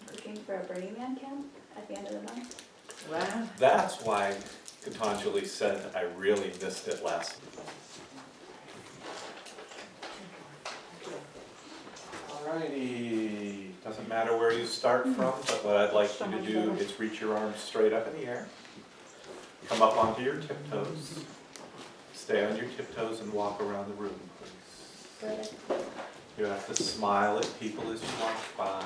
cooking for a Burning Man camp at the end of the month. Wow. That's why Gitanjali said I really missed it last. Alrighty, doesn't matter where you start from, but what I'd like you to do is reach your arms straight up in the air. Come up onto your tiptoes. Stay on your tiptoes and walk around the room, please. You have to smile at people as you walk by.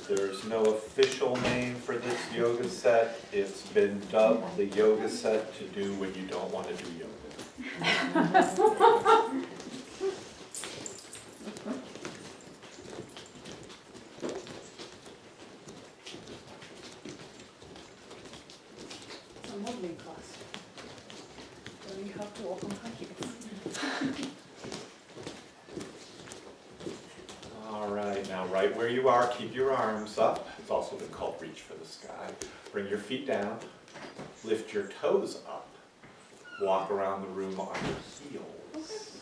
There's no official name for this yoga set. It's been dubbed the yoga set to do when you don't want to do yoga. It's a modeling class. So you have to open pockets. All right, now right where you are, keep your arms up. It's also been called reach for the sky. Bring your feet down, lift your toes up, walk around the room on your heels.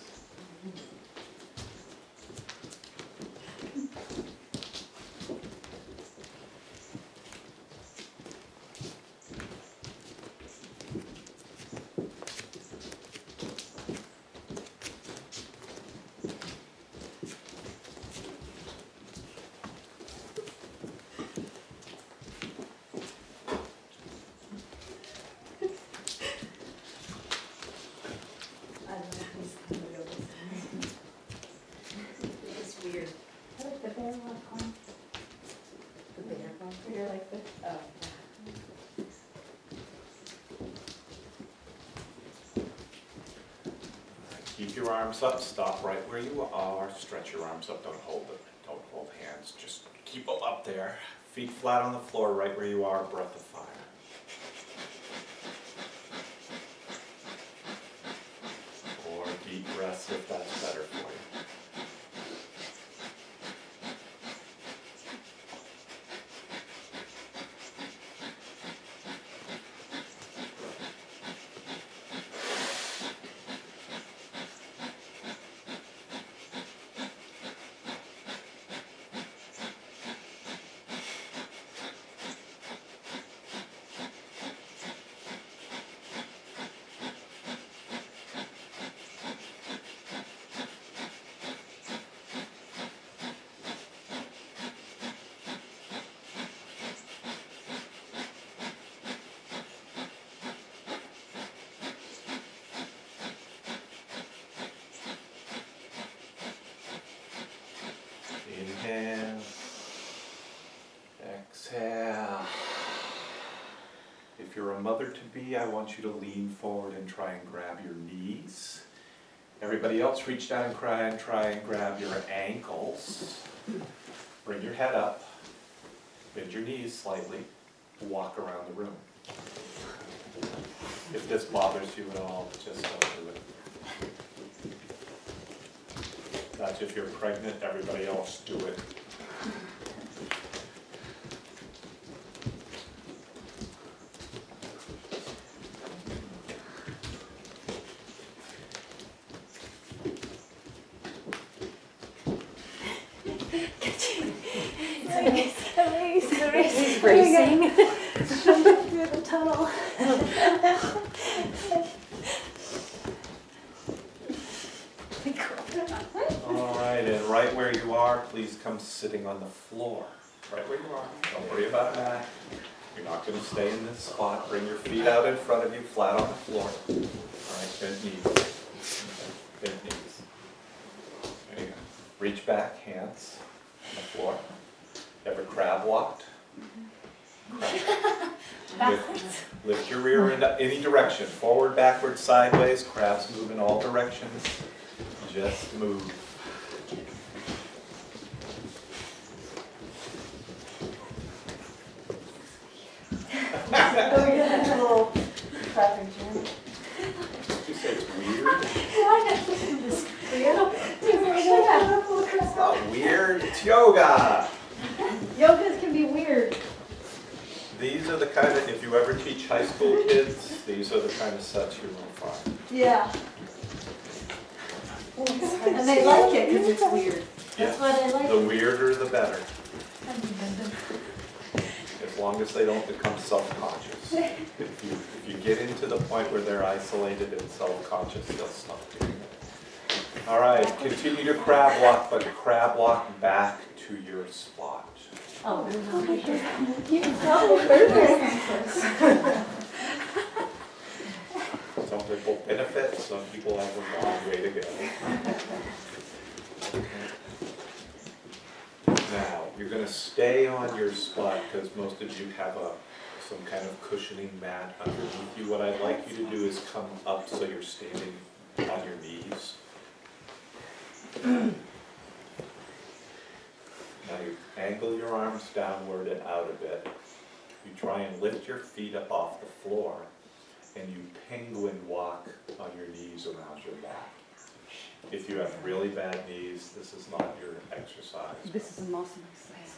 I don't know who's kind of yoga. It's weird. I like the bear one. The bear one. You're like this. Oh. Keep your arms up, stop right where you are, stretch your arms up, don't hold them, don't hold hands, just keep them up there. Feet flat on the floor, right where you are, breath of fire. Or deep breaths if that's better for you. Inhale, exhale. If you're a mother-to-be, I want you to lean forward and try and grab your knees. Everybody else reach down and try and grab your ankles. Bring your head up, bend your knees slightly, walk around the room. If this bothers you at all, just don't do it. That's if you're pregnant, everybody else do it. He's racing. Through the tunnel. All right, and right where you are, please come sitting on the floor. Right where you are. Don't worry about that. You're not going to stay in this spot. Bring your feet out in front of you, flat on the floor. All right, bend knees. Bend knees. There you go. Reach back, hands on the floor. Ever crab walked? Lift your rear in any direction. Forward, backward, sideways. Crabs move in all directions. Just move. Did you say it's weird? It's not weird, it's yoga. Yogas can be weird. These are the kind of, if you ever teach high school kids, these are the kind of sets you're going to find. Yeah. And they like it because it's weird. That's why they like The it. weirder the better. As long as they don't become self-conscious. If you get into the point where they're isolated and self-conscious, they'll stop doing it. All right, continue to crab walk, but crab walk back to your spot. Oh, Some people benefit, some people have a long way to go. Now, you're going to stay on your spot because most of you have some kind of cushioning mat underneath you. What I'd like you to do is come up so you're standing on your knees. Now you angle your arms downward and out a bit. You try and lift your feet up off the floor and you penguin walk on your knees around your back. If you have really bad knees, this is not your exercise. This is an awesome exercise.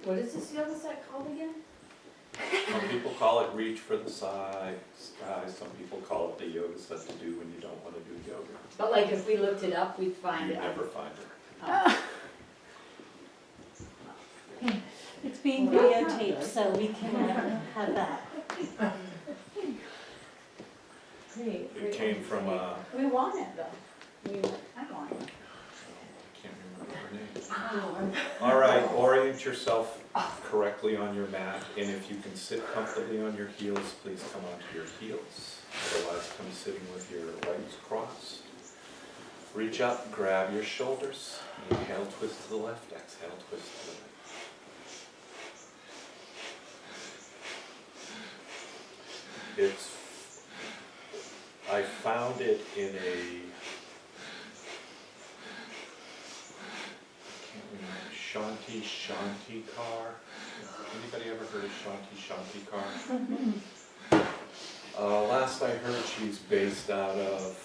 what is this yoga set called again? Some people call it reach for the side, sky. Some people call it the yoga set to do when you don't want to do yoga. But like if we looked it up, we'd find You it. never find it. Oh. It's being videotaped, so we can have that. Great. It came from a, We want it though. I want it. I can't remember her name. All right, orient yourself correctly on your mat, and if you can sit comfortably on your heels, please come onto your heels. Otherwise, come sitting with your legs crossed. Reach up, grab your shoulders. Inhale, twist to the left. Exhale, twist to the right. I found it in a, I can't remember, Shanti car. Anybody ever heard of Shanti car? Last I heard, she's based out of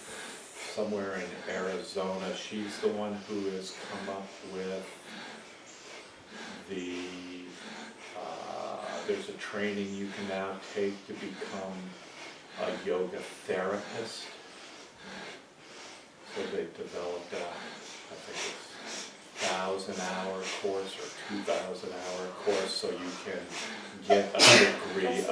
somewhere in Arizona. She's the one who has come up with the, there's a training you can now take to become a yoga therapist. So they've developed a, I think it's 1,000-hour course or 2,000-hour course, so you can get a degree, a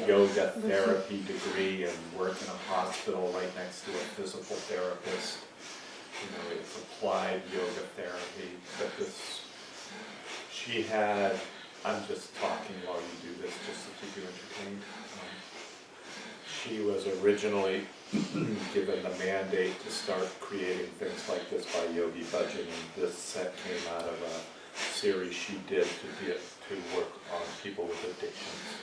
yoga therapy degree, and work in a hospital right next to a physical therapist. You know, it's applied yoga therapy. But this, she had, I'm just talking while you do this, just to keep you entertained. She was originally given the mandate to start creating things like this by Yogi Bhajan, and this set came out of a series she did to work on people with addictions.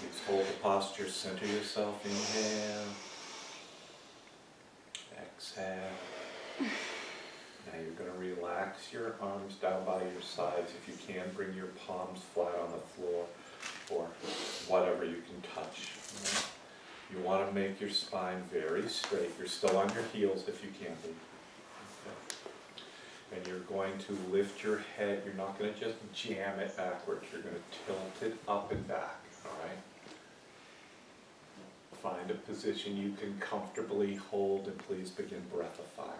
Please hold the posture, center yourself, inhale, exhale. Now you're going to relax your arms down by your sides. If you can, bring your palms flat on the floor or whatever you can touch. You want to make your spine very straight. You're still on your heels if you can be. Okay. And you're going to lift your head. You're not going to just jam it backwards. You're going to tilt it up and back. All right? Find a position you can comfortably hold, and please begin breath of fire.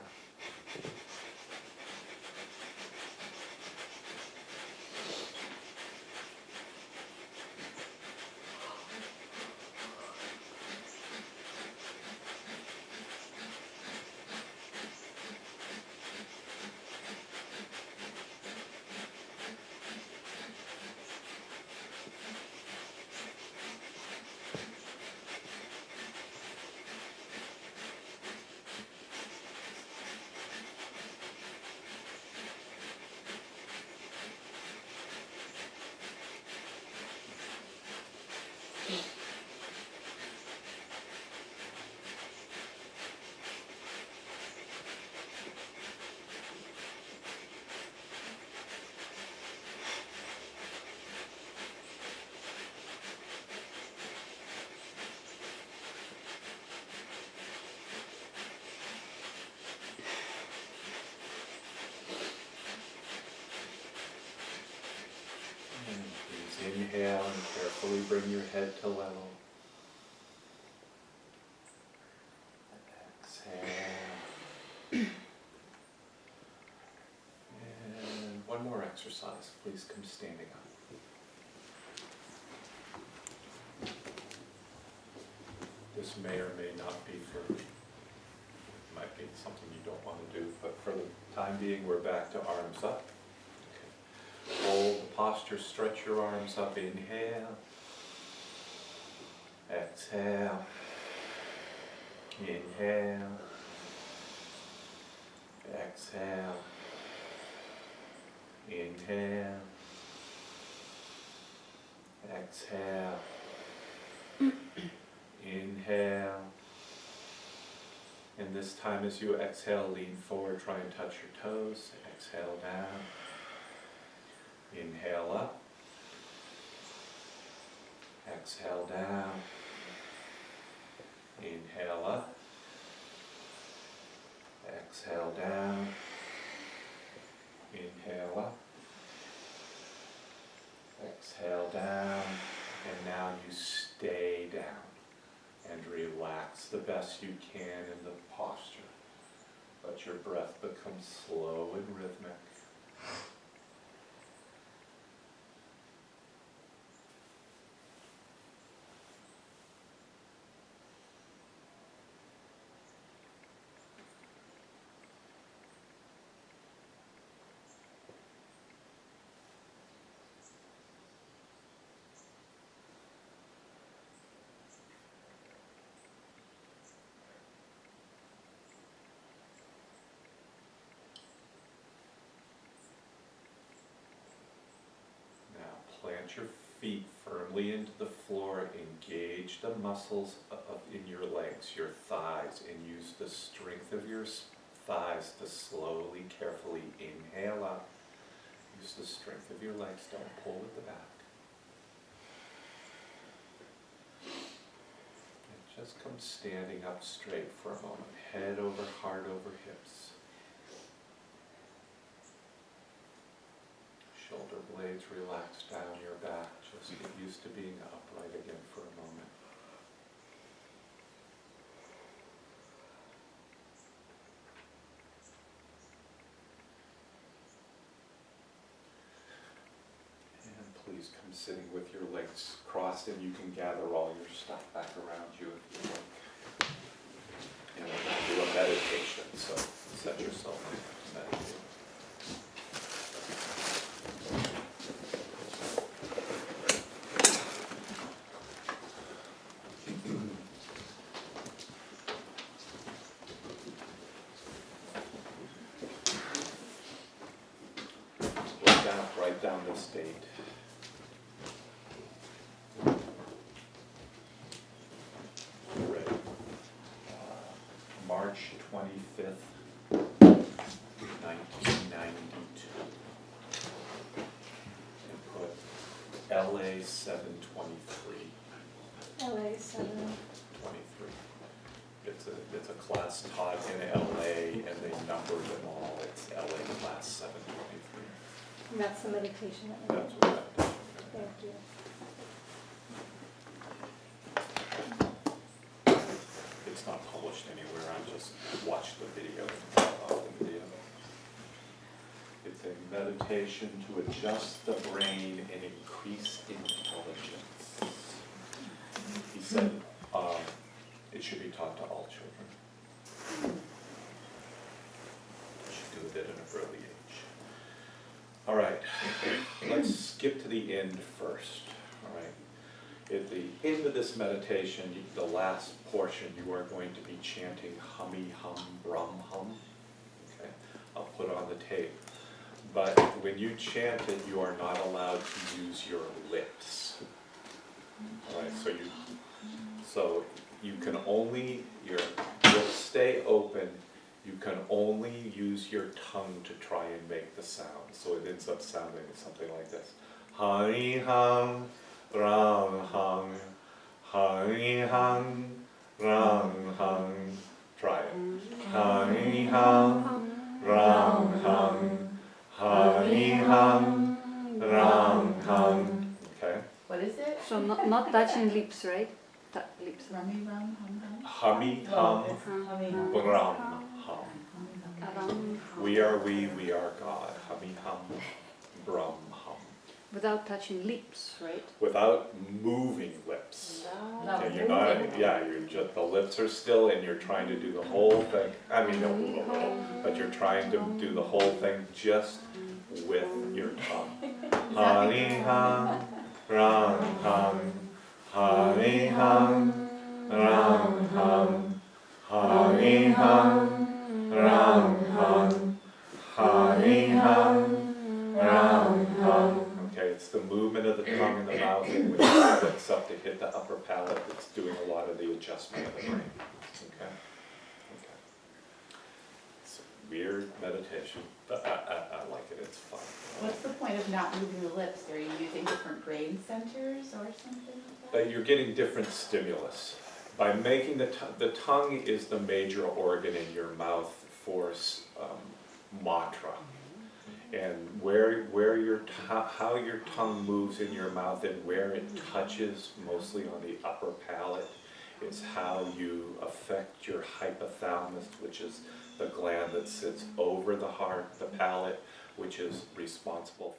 Inhale and carefully bring your head to level. Exhale. And one more exercise. Please come standing up. This may or may not be might be something you don't want to do, but for the time being, we're back to arms up. Hold the posture, stretch your arms up, inhale, exhale, inhale, exhale, inhale, exhale, inhale, and this time as you exhale, lean forward, try and touch your toes, exhale down. Inhale up, exhale down, inhale up, exhale down, inhale up, exhale down, and now you stay down and relax the best you can in the posture. Let your breath become slow and rhythmic. Plant your feet firmly into the floor, engage the muscles in your legs, your thighs, and use the strength of your thighs to slowly, carefully inhale up. Use the strength of your legs, don't pull with the back. And just come standing up straight for a moment, head over heart over hips. Shoulder blades relax down your back. Just get used to being upright again for a moment. And please come sitting with your legs crossed, and you can gather all your stuff back around you if you want. meditation, so set yourself to meditate. Write down this date. Ready. March 25th, 1992. And put LA 723. LA 7. 23. It's a class taught in LA and they number them all. It's LA class 723. And that's the meditation that we're That's doing. what that is. Thank you. It's not published anywhere, I just watched the video and thought about the video. It's a meditation to adjust the brain and increase intelligence. He said it should be taught to all children. You should do it at an early age. All right, let's skip to the end first, all right? At the end of this meditation, the last portion, you are going to be chanting hummy hum, brum hum, okay? I'll put it on the tape. But when you chant it, you are not allowed to use your lips. All right, so you can only, your lips stay open, you can only use your tongue to try and make the sound. So it ends up sounding something like this. Honey hum, rang hung, honey hung, rang hung. Try it. Honey hum, rang hung, honey hum, rang hung. Okay? What is it? So not touching lips, right? Lips. Rummy rum, hum hum? Hummy hum, brum hum. We are we are God. Hummy hum, brum hum. Without touching lips, right? Without moving lips. Okay, you're not, yeah, you're just, the lips are still and you're trying to do the whole thing. I mean, don't move a little, but you're trying to do the whole thing just with your tongue. Honey hum, rum hum, honey hum, rum hum, honey hum, rum hum, honey hum, rum hum. Okay, it's the movement of the tongue and the mouth and when it flicks up to hit the upper palate that's doing a lot of the adjustment of the brain. Okay? Okay. It's a weird meditation, but I like it, it's fun. What's the point of not moving the lips? Are you using different brain centers or something like that? You're getting different stimulus. By making the tongue is the major organ in your mouth for mantra. And how your tongue moves in your mouth and where it touches, mostly on the upper palate, is how you affect your hypothalamus, which is the gland that sits over the heart, the palate, which is responsible